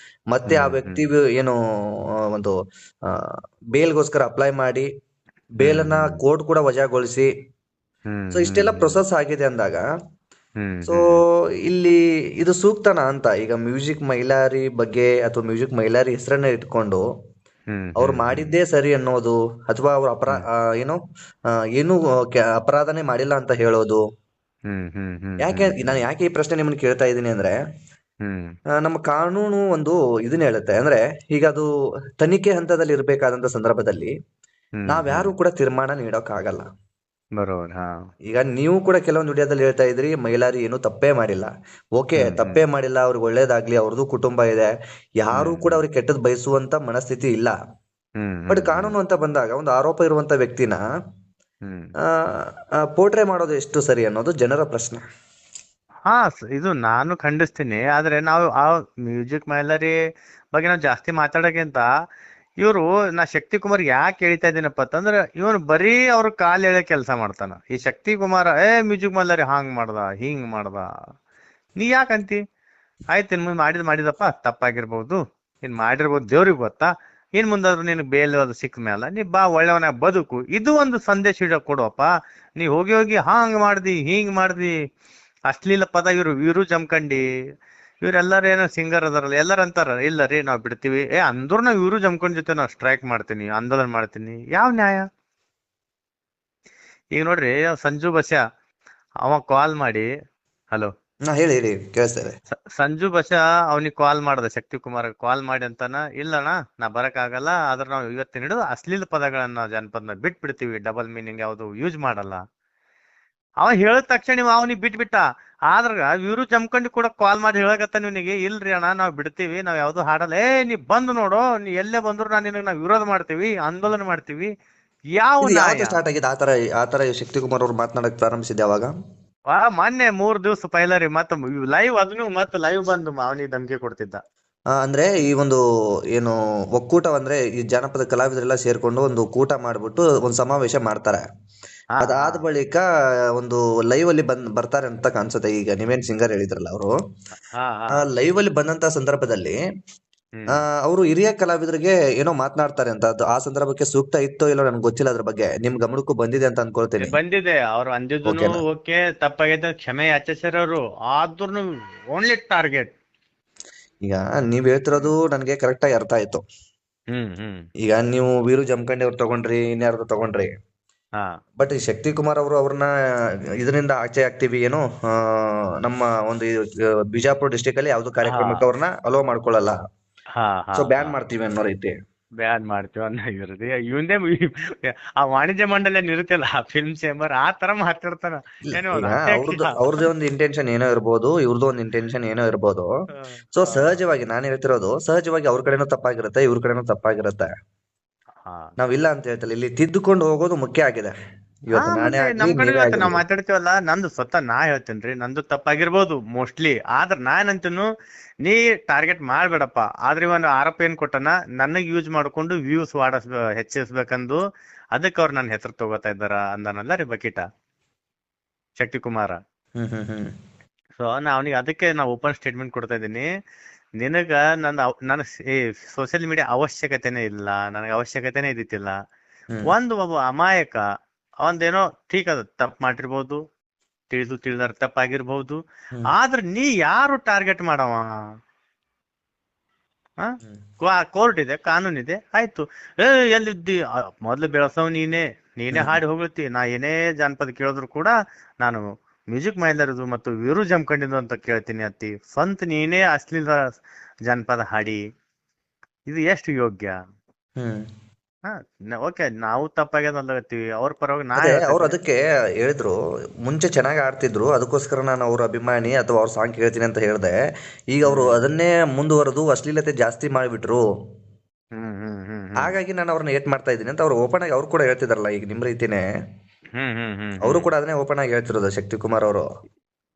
ಮತ್ತೆ ಆ ವ್ಯಕ್ತಿ ಏನು ಒಂದು ಬೇಲ್ಗೋಸ್ಕರ ಅಪ್ಲೈ ಮಾಡಿ ಬೇಲನ್ನ ಕೋರ್ಟ್ ಕೂಡ ವಜಾಗೊಳಿಸಿ ಸೊ ಇಷ್ಟೆಲ್ಲ ಪ್ರೊಸೆಸ್ ಆಗಿದೆ ಅಂದಾಗ ಸೊ ಇಲ್ಲಿ ಇದು ಸೂಕ್ತನಾ ಅಂತ ಈಗ ಮ್ಯೂಸಿಕ್ ಮೈಲಾರಿ ಬಗ್ಗೆ ಅಥವಾ ಮ್ಯೂಸಿಕ್ ಮೈಲಾರಿ ಹೆಸರನ್ನ ಇಟ್ಕೊಂಡು ಅವ್ರು ಮಾಡಿದ್ದೇ ಸರಿ ಅನ್ನೋದು ಅಥವಾ ಅವ್ರ ಏನು ಅಪರಾಧನೇ ಮಾಡಿಲ್ಲ ಅಂತ ಹೇಳೋದು ಯಾಕೆ? ನಾನು ಯಾಕೆ ಈ ಪ್ರಶ್ನೆ ನಿಮ್ಮನ್ನ ಕೇಳ್ತಾ ಇದ್ದೀನಿ ಅಂದ್ರೆ ನಮ್ಮ ಕಾನೂನು ಒಂದು ಇದನ್ನ ಹೇಳುತ್ತೆ. ಅಂದ್ರೆ ಈಗ ಅದು ತನಿಖೆ ಹಂತದಲ್ಲಿ ಇರ್ಬೇಕಾದಂತ ಸಂದರ್ಭದಲ್ಲಿ ನಾವ್ಯಾರು ಕೂಡ ತೀರ್ಮಾನ ನೀಡೋಕ್ಕಾಗಲ್ಲ. ಈಗ ನೀವು ಕೂಡ ಕೆಲವೊಂದು ವಿಡಿಯೋದಲ್ಲಿ ಹೇಳ್ತಾ ಇದ್ರಿ ಮೈಲಾರಿ ಏನು ತಪ್ಪೇ ಮಾಡಿಲ್ಲ. ಓಕೆ, ತಪ್ಪೇ ಮಾಡಿಲ್ಲ, ಅವ್ರಿಗೆ ಒಳ್ಳೇದಾಗ್ಲಿ, ಅವ್ರದ್ದು ಕುಟುಂಬ ಇದೆ, ಯಾರು ಕೂಡ ಅವ್ರಿಗೆ ಕೆಟ್ಟದ್ ಬಯಸುವಂತ ಮನಸ್ಥಿತಿ ಇಲ್ಲ. ಬಟ್ ಕಾನೂನು ಅಂತ ಬಂದಾಗ ಒಂದು ಆರೋಪ ಇರುವಂತ ವ್ಯಕ್ತಿನ ಪೋರ್ಟ್ರೇ ಮಾಡೋದು ಎಷ್ಟು ಸರಿ ಅನ್ನೋದು ಜನರ ಪ್ರಶ್ನೆ.
ಹಾ, ಇದು ನಾನು ಖಂಡಿಸ್ತೀನಿ. ಆದ್ರೆ ನಾವು ಆ ಮ್ಯೂಸಿಕ್ ಮೈಲಾರಿ ಬಗ್ಗೆ ನಾವು ಜಾಸ್ತಿ ಮಾತಾಡೋಕ್ಕಿಂತ ಇವರು ನಾ ಶಕ್ತಿ ಕುಮಾರ್ ಯಾಕೆ ಹೇಳ್ತಾ ಇದ್ದೀನಪ್ಪ ಅಂತಂದ್ರೆ ಇವನು ಬರೀ ಅವ್ರ ಕಾಲ್ ಎಳೆ ಕೆಲಸ ಮಾಡ್ತಾನ. ಈ ಶಕ್ತಿ ಕುಮಾರ ಮ್ಯೂಸಿಕ್ ಮೈಲಾರಿ ಹಾಂಗ್ ಮಾಡ್ದ ಹಿಂಗ್ ಮಾಡ್ದ, ನೀ ಯಾಕಂತಿ? ಆಯ್ತು, ಇನ್ ಮುಂದೆ ಮಾಡಿದಪ್ಪ ತಪ್ಪಾಗಿರ್ಬೋದು, ಇನ್ ಮಾಡಿರ್ಬೋದು, ದೇವ್ರಿಗೆ ಗೊತ್ತಾ. ಇನ್ ಮುಂದಾದ್ರು ನಿನ್ ಬೇಲ್ ಅದು ಸಿಕ್ಕ ಮ್ಯಾಲ ನೀ ಬಾ ಒಳ್ಳೆವನ ಬದುಕು, ಇದು ಒಂದು ಸಂದೇಶ ಇಡಕ್ ಕೊಡುವಪ್ಪ. ನೀ ಹೋಗಿ ಹೋಗಿ ಹಾಂಗ್ ಮಾಡ್ದಿ ಹಿಂಗ್ ಮಾಡ್ದಿ ಅಶ್ಲೀಲ ಪದ ಇವರು ಜಮ್ಕಂಡಿ ಇವ್ರೆಲ್ಲಾರ ಏನೋ ಸಿಂಗರ್ ಅದಾರಲ್ಲ ಎಲ್ಲಾರ ಅಂತಾರ ಇಲ್ಲ ರೀ ನಾವ್ ಬಿಡ್ತೀವಿ. ಅಂದ್ರು ನಾವ್ ಇವರು ಜಮ್ಕೊಂಡ್ ಜೊತೆ ನಾವ್ ಸ್ಟ್ರೈಕ್ ಮಾಡ್ತೀನಿ, ಆಂದೋಲನ ಮಾಡ್ತೀನಿ. ಯಾವ ನ್ಯಾಯ? ಈಗ ನೋಡ್ರಿ ಸಂಜು ಬಸ್ಯಾ ಅವ ಕಾಲ್ ಮಾಡಿ, ಹಲೋ
ಹೇಳಿ ಹೇಳಿ ಕೇಳಿಸ್ತೇವೆ.
ಸಂಜು ಬಸ್ಯಾ ಅವನಿಗೆ ಕಾಲ್ ಮಾಡ್ದ, ಶಕ್ತಿ ಕುಮಾರ್ ಕಾಲ್ ಮಾಡಿ ಅಂತಾನ, ಇಲ್ಲಣ್ಣ ನಾ ಬರಕ್ ಆಗಲ್ಲ, ಆದ್ರ ನಾವ್ ಇವತ್ತಿನ ಹಿಡಿದು ಅಶ್ಲೀಲ ಪದಗಳನ್ನ ಜನಪದನ ಬಿಟ್ಬಿಡ್ತೀವಿ, ಡಬಲ್ ಮೀನಿಂಗ್ ಯಾವ್ದು ಯೂಸ್ ಮಾಡಲ್ಲ. ಅವ ಹೇಳಿದ ತಕ್ಷಣ ಅವನಿಗೆ ಬಿಟ್ಬಿಟ್ಟ. ಆದ್ರ ಇವ್ರು ಜಮ್ಕಂಡಿ ಕೂಡ ಕಾಲ್ ಮಾಡಿ ಹೇಳಕತ್ತ ಇವನಿಗೆ, ಇಲ್ರಿ ಅಣ್ಣ ನಾವ್ ಬಿಡ್ತೀವಿ, ನಾವ್ ಯಾವ್ದು ಹಾಡಲ್ಲ. ನೀ ಬಂದು ನೋಡು, ನೀ ಎಲ್ಲೇ ಬಂದ್ರು ನಾವ್ ವಿರೋಧ ಮಾಡ್ತೀವಿ, ಆಂದೋಲನ ಮಾಡ್ತೀವಿ. ಯಾವ
ಸ್ಟಾರ್ಟ್ ಆಗಿದೆ ಆತರ ಶಕ್ತಿ ಕುಮಾರ್ ಅವ್ರು ಮಾತನಾಡಕ್ ಪ್ರಾರಂಭಿಸಿದ್ದೆ ಅವಾಗ?
ಮೊನ್ನೆ 3 ದಿವಸ ಪೈಲರಿ ಮತ್ತ ಲೈವ್ ಅದನ್ನು ಮತ್ತ ಲೈವ್ ಬಂದು ಅವನಿಗೆ ಧಮಕಿ ಕೊಡ್ತಿದ್ದ.
ಅಂದ್ರೆ ಈ ಒಂದು ಏನು ಒಕ್ಕೂಟ ಅಂದ್ರೆ ಈ ಜಾನಪದ ಕಲಾವಿದರೆಲ್ಲ ಸೇರ್ಕೊಂಡು ಒಂದು ಕೂಟ ಮಾಡ್ಬಿಟ್ಟು ಒಂದು ಸಮಾವೇಶ ಮಾಡ್ತಾರೆ. ಅದಾದ ಬಳಿಕ ಒಂದು ಲೈವ್ ಅಲ್ಲಿ ಬರ್ತಾರೆ ಅಂತ ಕಾಣಿಸುತ್ತೆ. ಈಗ ನೀವೇನ್ ಸಿಂಗರ್ ಹೇಳಿದ್ರಲ್ಲ, ಅವರು ಲೈವ್ ಅಲ್ಲಿ ಬಂದಂತ ಸಂದರ್ಭದಲ್ಲಿ ಅವರು ಹಿರಿಯ ಕಲಾವಿದರಿಗೆ ಏನೋ ಮಾತನಾಡ್ತಾರೆ ಅಂತ. ಅದು ಆ ಸಂದರ್ಭಕ್ಕೆ ಸೂಕ್ತ ಇತ್ತೋ ಇಲ್ಲೋ ನನ್ಗೆ ಗೊತ್ತಿಲ್ಲ. ಅದ್ರ ಬಗ್ಗೆ ನಿಮ್ ಗಮನಕ್ಕೂ ಬಂದಿದೆ ಅಂತ ಅನ್ಕೊಳ್ತೇನೆ.
ಬಂದಿದೆ, ಅವ್ರು ಅಂದಿದ್ದು ಓಕೆ, ತಪ್ಪಾಗೈತೆ, ಕ್ಷಮೆ ಯಾಚಿಸ್ಯಾರ ಅವರು. ಆದ್ರೂ ಓನ್ಲಿ ಟಾರ್ಗೆಟ್.
ಈಗ ನೀವ್ ಹೇಳ್ತಿರೋದು ನನ್ಗೆ ಕರೆಕ್ಟ್ ಆಗಿ ಅರ್ಥ ಆಯ್ತು. ಈಗ ನೀವು ವೀರು ಜಮಖಂಡಿ ಅವ್ರು ತಗೊಂಡ್ರಿ, ಇನ್ಯಾರ್ದು ತಗೊಂಡ್ರಿ. ಬಟ್ ಈ ಶಕ್ತಿ ಕುಮಾರ್ ಅವರು ಅವ್ರನ್ನ ಇದರಿಂದ ಆಚೆ ಆಗ್ತೀವಿ ಏನೋ ನಮ್ಮ ಒಂದು ಬಿಜಾಪುರ ಡಿಸ್ಟಿಕ್ ಅಲ್ಲಿ ಯಾವ್ದು ಕಾರ್ಯಕ್ರಮಕ್ಕೆ ಅವ್ರನ್ನ ಅಲೋ ಮಾಡ್ಕೊಳ್ಳಲ್ಲ, ಸೊ ಬ್ಯಾನ್ ಮಾಡ್ತೀವಿ ಅನ್ನೋ ರೀತಿ.
ಬ್ಯಾನ್ ಮಾಡ್ತೀವಿ ಅನ್ನೋ ಇರುತ್ತೆ. ಇವಂದೇ ಆ ವಾಣಿಜ್ಯ ಮಂಡಳಿ ಇರುತ್ತಲ್ಲ, ಫಿಲ್ಮ್ ಚೇಂಬರ್, ಆ ತರ ಮಾತಾಡ್ತಾನ.
ಅವ್ರದ್ದು ಒಂದು ಇಂಟೆನ್ಷನ್ ಏನೋ ಇರ್ಬೋದು, ಇವ್ರದ್ದು ಒಂದು ಇಂಟೆನ್ಷನ್ ಏನೋ ಇರ್ಬೋದು. ಸೊ ಸಹಜವಾಗಿ ನಾನು ಹೇಳ್ತಿರೋದು, ಸಹಜವಾಗಿ ಅವ್ರ ಕಡೆನೂ ತಪ್ಪಾಗಿರುತ್ತೆ, ಇವ್ರ ಕಡೆನೂ ತಪ್ಪಾಗಿರುತ್ತೆ. ನಾವಿಲ್ಲ ಅಂತ ಹೇಳ್ತಲ್ಲ, ಇಲ್ಲಿ ತಿದ್ದುಕೊಂಡು ಹೋಗೋದು ಮುಖ್ಯ ಆಗಿದೆ.
ನಮ್ ಕಡೆ ನಾವ್ ಮಾತಾಡ್ತೀವಲ್ಲ, ನಂದು ಸ್ವತಃ ನಾ ಹೇಳ್ತೇನ್ರಿ, ನಂದು ತಪ್ಪಾಗಿರ್ಬೋದು ಮೋಸ್ಟ್ಲಿ. ಆದ್ರ ನಾನಂತೂ ನೀ ಟಾರ್ಗೆಟ್ ಮಾಡ್ಬೇಡಪ್ಪ. ಆದ್ರೆ ಇವನ್ ಆರೋಪ ಏನ್ ಕೊಟ್ಟನ, ನನಗ್ ಯೂಸ್ ಮಾಡ್ಕೊಂಡು ವ್ಯೂಸ್ ಹೆಚ್ಚಿಸ್ಬೇಕಂದು ಅದಕ್ಕೆ ಅವ್ರು ನನ್ನ ಹೆಸರು ತಗೋತಾ ಇದ್ದಾರ ಅಂದನಲ್ಲ ರೀ ಬಕೀಟ ಶಕ್ತಿ ಕುಮಾರ. ಸೊ ಅವನಿಗೆ ಅದಕ್ಕೆ ನಾ ಓಪನ್ ಸ್ಟೇಟ್ಮೆಂಟ್ ಕೊಡ್ತಾ ಇದ್ದೀನಿ, ನಿನಗ ನನ್ನ ಸೋಷಿಯಲ್ ಮೀಡಿಯಾ ಅವಶ್ಯಕತೆನೇ ಇಲ್ಲ, ನನಗೆ ಅವಶ್ಯಕತೆನೇ ಇದ್ದಿತ್ತಿಲ್ಲ. ಒಬ್ಬ ಅಮಾಯಕ ಅವಂದೇನೋ ಠೀಕ್ ಅದ, ತಪ್ಪು ಮಾಡಿರ್ಬೋದು, ತಿಳಿದಾರ ತಪ್ಪಾಗಿರ್ಬಹುದು. ಆದ್ರೆ ನೀ ಯಾರು ಟಾರ್ಗೆಟ್ ಮಾಡವ? ಕೋರ್ಟ್ ಇದೆ, ಕಾನೂನಿದೆ, ಆಯ್ತು. ಎಲ್ಲಿದ್ದಿ? ಮೊದ್ಲು ಬೆಳಸವ್ ನೀನೇ ಹಾಡಿ ಹೋಗ್ತಿ. ನಾ ಏನೇ ಜಾನಪದ ಕೇಳಿದ್ರು ಕೂಡ ನಾನು ಮ್ಯೂಸಿಕ್ ಮೈಲಾರದು ಮತ್ತು ವೀರು ಜಮಖಂಡಿದು ಅಂತ ಕೇಳ್ತೀನಿ ಅತ್ತಿ. ಸ್ವಂತ ನೀನೇ ಅಶ್ಲೀಲ ಜಾನಪದ ಹಾಡಿ, ಇದು ಎಷ್ಟು ಯೋಗ್ಯ? ಓಕೆ, ನಾವು ತಪ್ಪಾಗ್ಯದ ಅಂತೀವಿ, ಅವ್ರ ಪರವಾಗಿ
ಅವ್ರು ಅದಕ್ಕೆ ಹೇಳಿದ್ರು. ಮುಂಚೆ ಚೆನ್ನಾಗಿ ಆಡ್ತಿದ್ರು, ಅದಕ್ಕೋಸ್ಕರ ನಾನು ಅವ್ರ ಅಭಿಮಾನಿ ಅಥವಾ ಅವ್ರ ಸಾಂಗ್ ಕೇಳ್ತೀನಿ ಅಂತ ಹೇಳ್ದೆ. ಈಗ ಅವರು ಅದನ್ನೇ ಮುಂದುವರೆದು ಅಶ್ಲೀಲತೆ ಜಾಸ್ತಿ ಮಾಡಿಬಿಟ್ರು. ಹಾಗಾಗಿ ನಾನು ಅವ್ರನ್ನ ಏಟ್ ಮಾಡ್ತಾ ಇದ್ದೀನಿ ಅಂತ ಅವ್ರು ಓಪನ್ ಆಗಿ ಅವ್ರು ಕೂಡ ಹೇಳ್ತಿದಾರಲ್ಲ, ಈಗ ನಿಮ್ ರೀತಿನೇ ಅವರು ಕೂಡ ಅದನ್ನೇ ಓಪನ್ ಆಗಿ ಹೇಳ್ತಿರೋದು ಶಕ್ತಿಕುಮಾರ್ ಅವರು.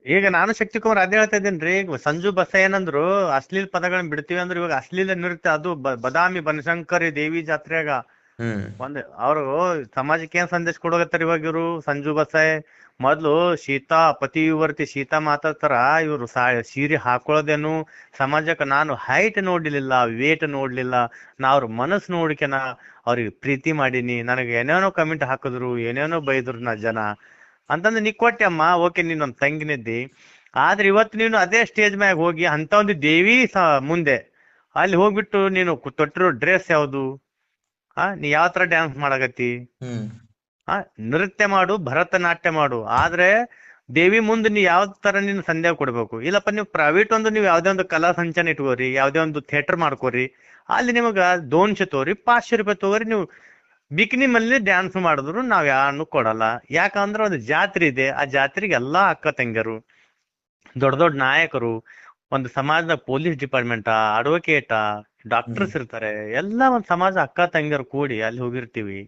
ಈಗ ನಾನು ಶಕ್ತಿಕುಮಾರ್ ಅದೇ ಹೇಳ್ತಾ ಇದ್ದೇನ್ರಿ. ಈಗ ಸಂಜು ಬಸ ಏನಂದ್ರು, ಅಶ್ಲೀಲ ಪದಗಳನ್ನ ಬಿಡ್ತೀವಿ ಅಂದ್ರೆ ಇವಾಗ ಅಶ್ಲೀಲ ನೃತ್ಯ ಅದು ಬದಾಮಿ ಬನಶಂಕರಿ ದೇವಿ ಜಾತ್ರೆಗ ಒಂದ್ ಅವ್ರು ಸಮಾಜಕ್ಕೆ ಏನ್ ಸಂದೇಶ ಕೊಡೋಗತ್ತಾರ ಇವಾಗ ಇವ್ರು ಸಂಜು ಬಸಾಯ್. ಮೊದ್ಲು ಸೀತಾ ಪತಿ ವಿವರ್ತಿ ಸೀತಾ ಮಾತಾಡ್ತಾರ, ಇವ್ರು ಸೀರೆ ಹಾಕೊಳ್ಳೋದೇನು ಸಮಾಜಕ್ಕೆ. ನಾನು ಹೈಟ್ ನೋಡ್ಲಿಲ್ಲ, ವೇಟ್ ನೋಡ್ಲಿಲ್ಲ, ನಾ ಅವ್ರ ಮನಸ್ಸು ನೋಡಿಕೆನ ಅವ್ರಿಗೆ ಪ್ರೀತಿ ಮಾಡೀನಿ. ನನಗೆ ಏನೇನೋ ಕಮೆಂಟ್ ಹಾಕಿದ್ರು, ಏನೇನೋ ಬೈದ್ರು ನಾ ಜನ ಅಂತಂದ್ರೆ ನೀ ಕೊಟ್ಟೆ ಅಮ್ಮ, ಓಕೆ ನೀನ್ ನಮ್ ತಂಗಿನಿದ್ದಿ. ಆದ್ರೆ ಇವತ್ತು ನೀನು ಅದೇ ಸ್ಟೇಜ್ ಮ್ಯಾಗ ಹೋಗಿ ಅಂತ ಒಂದು ದೇವಿ ಮುಂದೆ ಅಲ್ಲಿ ಹೋಗ್ಬಿಟ್ಟು ನೀನು ತೊಟ್ಟಿರೋ ಡ್ರೆಸ್ ಯಾವ್ದು, ನೀ ಯಾವ ತರ ಡ್ಯಾನ್ಸ್ ಮಾಡಕತ್ತಿ, ನೃತ್ಯ ಮಾಡು, ಭರತನಾಟ್ಯ ಮಾಡು, ಆದ್ರೆ ದೇವಿ ಮುಂದೆ ನೀ ಯಾವ ತರ ನೀನು ಸಂದೇಹ ಕೊಡ್ಬೇಕು. ಇಲ್ಲಪ್ಪ ನೀವು ಪ್ರೈವೇಟ್ ನೀವು ಯಾವ್ದೇ ಒಂದು ಕಲಾ ಸಂಚನ ಇಟ್ಕೋರಿ, ಯಾವ್ದೇ ಒಂದು ಥಿಯೇಟರ್ ಮಾಡ್ಕೋರಿ, ಅಲ್ಲಿ ನಿಮಗ 200 ತಗೋರಿ, 500 ರೂಪಾಯಿ ತಗೋರಿ, ನೀವು ಬಿಕಿನಿ ಮೇಲೆ ಡ್ಯಾನ್ಸ್ ಮಾಡಿದ್ರು ನಾವ್ ಯಾರನ್ನು ಕೊಡಲ್ಲ. ಯಾಕಂದ್ರೆ ಒಂದು ಜಾತ್ರೆ ಇದೆ, ಆ ಜಾತ್ರೆಗೆ ಎಲ್ಲಾ ಅಕ್ಕ ತಂಗಿಯರು, ದೊಡ್ಡ ದೊಡ್ಡ ನಾಯಕರು, ಒಂದು ಸಮಾಜದ ಪೊಲೀಸ್ ಡಿಪಾರ್ಟ್ಮೆಂಟ್, ಅಡ್ವೊಕೇಟ್, ಡಾಕ್ಟರ್ಸ್ ಇರ್ತಾರೆ, ಎಲ್ಲಾ ಒಂದ್ ಸಮಾಜ ಅಕ್ಕ ತಂಗಿಯರು ಕೂಡಿ ಅಲ್ಲಿ ಹೋಗಿರ್ತೀವಿ.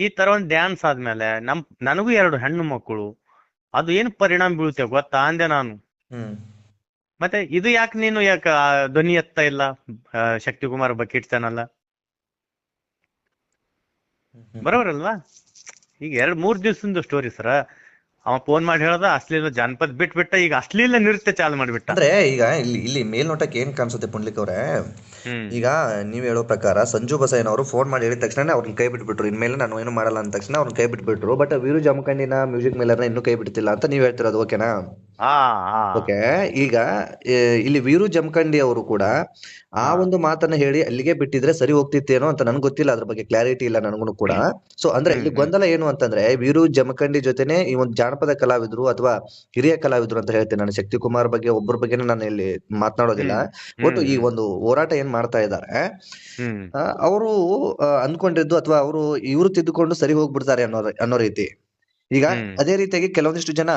ಈ ತರ ಒಂದ್ ಡ್ಯಾನ್ಸ್ ಆದ್ಮೇಲೆ ನನಗೂ 2 ಹೆಣ್ಣು ಮಕ್ಕಳು, ಅದು ಏನ್ ಪರಿಣಾಮ ಬೀಳುತ್ತೆ ಗೊತ್ತಾ ಅಂದೆ ನಾನು. ಮತ್ತೆ ಇದು ಯಾಕೆ ನೀನು ಧ್ವನಿ ಎತ್ತಾ ಇಲ್ಲ ಶಕ್ತಿಕುಮಾರ್ ಬಕೀಟ್ ಚಾನಲ್? ಬರೋಬರಲ್ವಾ? ಈಗ 2-3 ದಿವಸದ ಸ್ಟೋರಿ ಸರ. ಅವ ಫೋನ್ ಮಾಡಿ ಹೇಳ್ದ ಅಶ್ಲೀಲ ಜಾನಪದ ಬಿಟ್ಬಿಟ್ಟ, ಈಗ ಅಶ್ಲೀಲ ನೃತ್ಯ ಚಾಲು ಮಾಡ್ಬಿಟ್ಟ.
ಅಂದ್ರೆ ಈಗ ಇಲ್ಲಿ ಮೇಲ್ನೋಟಕ್ಕೆ ಏನ್ ಕಾಣಿಸುತ್ತೆ ಪುಂಡ್ಲಿಕ್ ಅವ್ರೆ, ಈಗ ನೀವ್ ಹೇಳೋ ಪ್ರಕಾರ ಸಂಜು ಬಸಯ್ಯನವರು ಫೋನ್ ಮಾಡಿ ಹೇಳಿದ ತಕ್ಷಣ ಅವ್ರನ್ನ ಕೈ ಬಿಟ್ಬಿಟ್ರು, ಇನ್ಮೇಲೆ ನಾನು ಏನು ಮಾಡಲ್ಲ ಅಂದ ತಕ್ಷಣ ಅವ್ರನ್ನ ಕೈ ಬಿಟ್ಬಿಟ್ರು. ಬಟ್ ವೀರು ಜಮಖಂಡಿನ ಮ್ಯೂಸಿಕ್ ಮೇಲರ್ನ ಇನ್ನೂ ಕೈ ಬಿಡ್ತಿಲ್ಲ ಅಂತ ನೀವ್ ಹೇಳ್ತಿರೋದು, ಓಕೆನಾ? ಓಕೆ. ಈಗ ಇಲ್ಲಿ ವೀರು ಜಮಖಂಡಿ ಅವರು ಕೂಡ ಆ ಒಂದು ಮಾತನ್ನ ಹೇಳಿ ಅಲ್ಲಿಗೆ ಬಿಟ್ಟಿದ್ರೆ ಸರಿ ಹೋಗ್ತಿತ್ತೇನೋ ಅಂತ ನನ್ಗೆ ಗೊತ್ತಿಲ್ಲ, ಅದ್ರ ಬಗ್ಗೆ ಕ್ಲಾರಿಟಿ ಇಲ್ಲ ನನಗೂ ಕೂಡ. ಸೊ ಅಂದ್ರೆ ಇಲ್ಲಿ ಗೊಂದಲ ಏನು ಅಂತಂದ್ರೆ, ವೀರು ಜಮಖಂಡಿ ಜೊತೆನೆ ಈ ಒಂದು ಜಾನಪದ ಕಲಾವಿದ್ರು ಅಥವಾ ಹಿರಿಯ ಕಲಾವಿದ್ರು ಅಂತ ಹೇಳ್ತೇನೆ ನಾನು. ಶಕ್ತಿಕುಮಾರ್ ಬಗ್ಗೆ ಒಬ್ಬರ ಬಗ್ಗೆ ನಾನು ಇಲ್ಲಿ ಮಾತನಾಡೋದಿಲ್ಲ. ಒಟ್ಟು ಈ ಒಂದು ಹೋರಾಟ ಏನ್ ಮಾಡ್ತಾ ಇದ್ದಾರೆ, ಅವರು ಅಂದ್ಕೊಂಡಿದ್ದು ಅಥವಾ ಇವರು ತಿದ್ದುಕೊಂಡು ಸರಿ ಹೋಗ್ಬಿಡ್ತಾರೆ ಅನ್ನೋ ರೀತಿ. ಈಗ ಅದೇ ರೀತಿಯಾಗಿ ಕೆಲವೊಂದಿಷ್ಟು ಜನ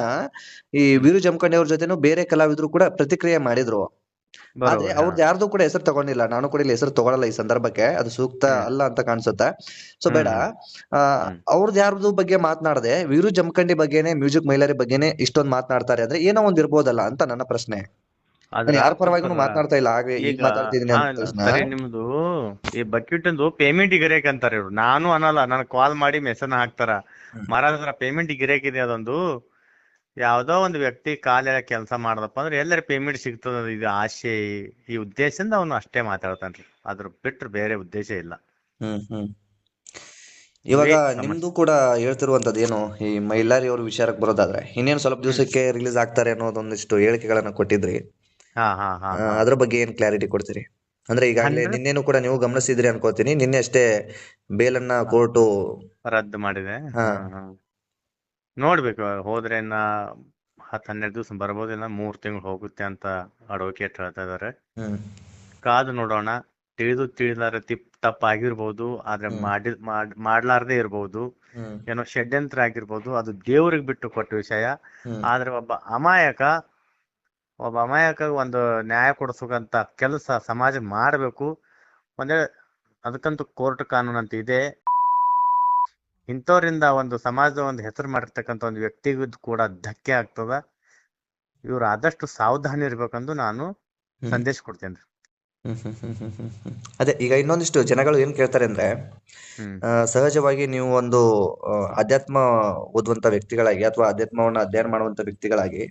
ಈ ವೀರು ಜಮಖಂಡಿ ಅವ್ರ ಜೊತೆನೂ ಬೇರೆ ಕಲಾವಿದ್ರು ಕೂಡ ಪ್ರತಿಕ್ರಿಯೆ ಮಾಡಿದ್ರು. ಆದ್ರೆ ಅವ್ರದ್ದು ಯಾರ್ದು ಕೂಡ ಹೆಸರು ತಗೊಂಡಿಲ್ಲ. ನಾನು ಕೂಡ ಇಲ್ಲಿ ಹೆಸರು ತಗೊಳಲ್ಲ ಈ ಸಂದರ್ಭಕ್ಕೆ, ಅದು ಸೂಕ್ತ ಅಲ್ಲ ಅಂತ ಕಾಣಿಸುತ್ತೆ. ಸೊ ಬೇಡ, ಅವ್ರದ್ದು ಯಾರ್ದು ಬಗ್ಗೆ ಮಾತನಾಡದೆ ವೀರು ಜಮಖಂಡಿ ಬಗ್ಗೆನೆ, ಮ್ಯೂಸಿಕ್ ಮೈಲಾರಿ ಬಗ್ಗೆನೆ ಇಷ್ಟೊಂದು ಮಾತನಾಡ್ತಾರೆ ಅಂದ್ರೆ ಏನೋ ಒಂದ್ ಇರ್ಬೋದಲ್ಲ ಅಂತ ನನ್ನ ಪ್ರಶ್ನೆ. ಯಾರ ಪರವಾಗಿನೂ ಮಾತನಾಡ್ತಾ ಇಲ್ಲ, ಹಾಗೆ ಈಗ ಮಾತಾಡ್ತಿದೀನಿ.
ನಿಮ್ದು ಈ ಬಕೆಟ್ ಪೇಮೆಂಟ್ ಗಿರೇಕ್ ಅಂತಾರ ಇವ್ರು. ನಾನು ಅನ್ನಲ್ಲ, ನನ್ ಕಾಲ್ ಮಾಡಿ ಮೆಸೇಜ್ ಹಾಕ್ತಾರ, ಮಹಾರಾಜರ ಪೇಮೆಂಟ್ ಗಿರೇಕ್ ಇದೆ. ಅದೊಂದು ಯಾವ್ದೋ ಒಂದು ವ್ಯಕ್ತಿ ಕಾಲ ಕೆಲಸ ಮಾಡದಪ್ಪ ಅಂದ್ರೆ ಎಲ್ಲರ ಪೇಮೆಂಟ್ ಸಿಗ್ತದ, ಇದು ಆಶೆ, ಈ ಉದ್ದೇಶದಿಂದ ಅವನು ಅಷ್ಟೇ ಮಾತಾಡ್ತಾನ್ರಿ. ಅದ್ರ ಬಿಟ್ರೆ ಬೇರೆ ಉದ್ದೇಶ ಇಲ್ಲ.
ಇವಾಗ ನಿಮ್ದು ಕೂಡ ಹೇಳ್ತಿರುವಂತದ್ದು ಏನು, ಈ ಮೈಲಾರಿ ಅವ್ರ ವಿಚಾರಕ್ಕೆ ಬರೋದಾದ್ರೆ ಇನ್ನೇನು ಸ್ವಲ್ಪ ದಿವಸಕ್ಕೆ ರಿಲೀಸ್ ಆಗ್ತಾರೆ ಅನ್ನೋದೊಂದಿಷ್ಟು ಹೇಳಿಕೆಗಳನ್ನ ಕೊಟ್ಟಿದ್ರಿ. ಅದ್ರ ಬಗ್ಗೆ ಏನ್ ಕ್ಲಾರಿಟಿ ಕೊಡ್ತೀರಿ? ಅಂದ್ರೆ ಈಗಾಗಲೇ ನಿನ್ನೆನೂ ಕೂಡ ನೀವು ಗಮನಿಸಿದ್ರಿ ಅನ್ಕೋತೀನಿ, ನಿನ್ನೆ ಅಷ್ಟೇ ಬೇಲನ್ನ ಕೋರ್ಟು
ರದ್ದು ಮಾಡಿದೆ. ನೋಡ್ಬೇಕು, ಹೋದ್ರೆ 10-12 ದಿವಸ ಬರ್ಬೋದಿಲ್ಲ, 3 ತಿಂಗಳು ಹೋಗುತ್ತೆ ಅಂತ ಅಡ್ವೊಕೇಟ್ ಹೇಳ್ತಾ ಇದಾರೆ. ಕಾದು ನೋಡೋಣ. ತಿಳಿಲಾರ ತಪ್ಪಾಗಿರ್ಬೋದು, ಆದ್ರೆ ಮಾಡ್ಲಾರ್ದೇ ಇರ್ಬೋದು, ಏನೋ ಷಡ್ಯಂತ್ರ ಆಗಿರ್ಬೋದು, ಅದು ದೇವ್ರಿಗೆ ಬಿಟ್ಟು ಕೊಟ್ಟ ವಿಷಯ. ಆದ್ರೆ ಒಬ್ಬ ಅಮಾಯಕ ಒಂದು ನ್ಯಾಯ ಕೊಡಿಸೋಕಂತ ಕೆಲಸ ಸಮಾಜ ಮಾಡ್ಬೇಕು. ಒಂದೇ ಅದಕ್ಕಂತೂ ಕೋರ್ಟ್ ಕಾನೂನು ಅಂತ ಇದೆ. ಇಂಥವ್ರಿಂದ ಒಂದು ಸಮಾಜದ ಒಂದು ಹೆಸರು ಮಾಡಿರ್ತಕ್ಕಂಥ ಒಂದು ವ್ಯಕ್ತಿಗೂ ಕೂಡ ಧಕ್ಕೆ ಆಗ್ತದ. ಇವ್ರು ಆದಷ್ಟು ಸಾವಧಾನ ಇರ್ಬೇಕಂದು ನಾನು ಸಂದೇಶ ಕೊಡ್ತೇನೆ.
ಅದೇ ಈಗ ಇನ್ನೊಂದಿಷ್ಟು ಜನಗಳು ಏನ್ ಕೇಳ್ತಾರೆ ಅಂದ್ರೆ, ಸಹಜವಾಗಿ ನೀವು ಒಂದು ಅಧ್ಯಾತ್ಮ ಓದುವಂತ ವ್ಯಕ್ತಿಗಳಾಗಿ ಅಥವಾ ಅಧ್ಯಾತ್ಮವನ್ನ ಅಧ್ಯಯನ ಮಾಡುವಂತ ವ್ಯಕ್ತಿಗಳಾಗಿ,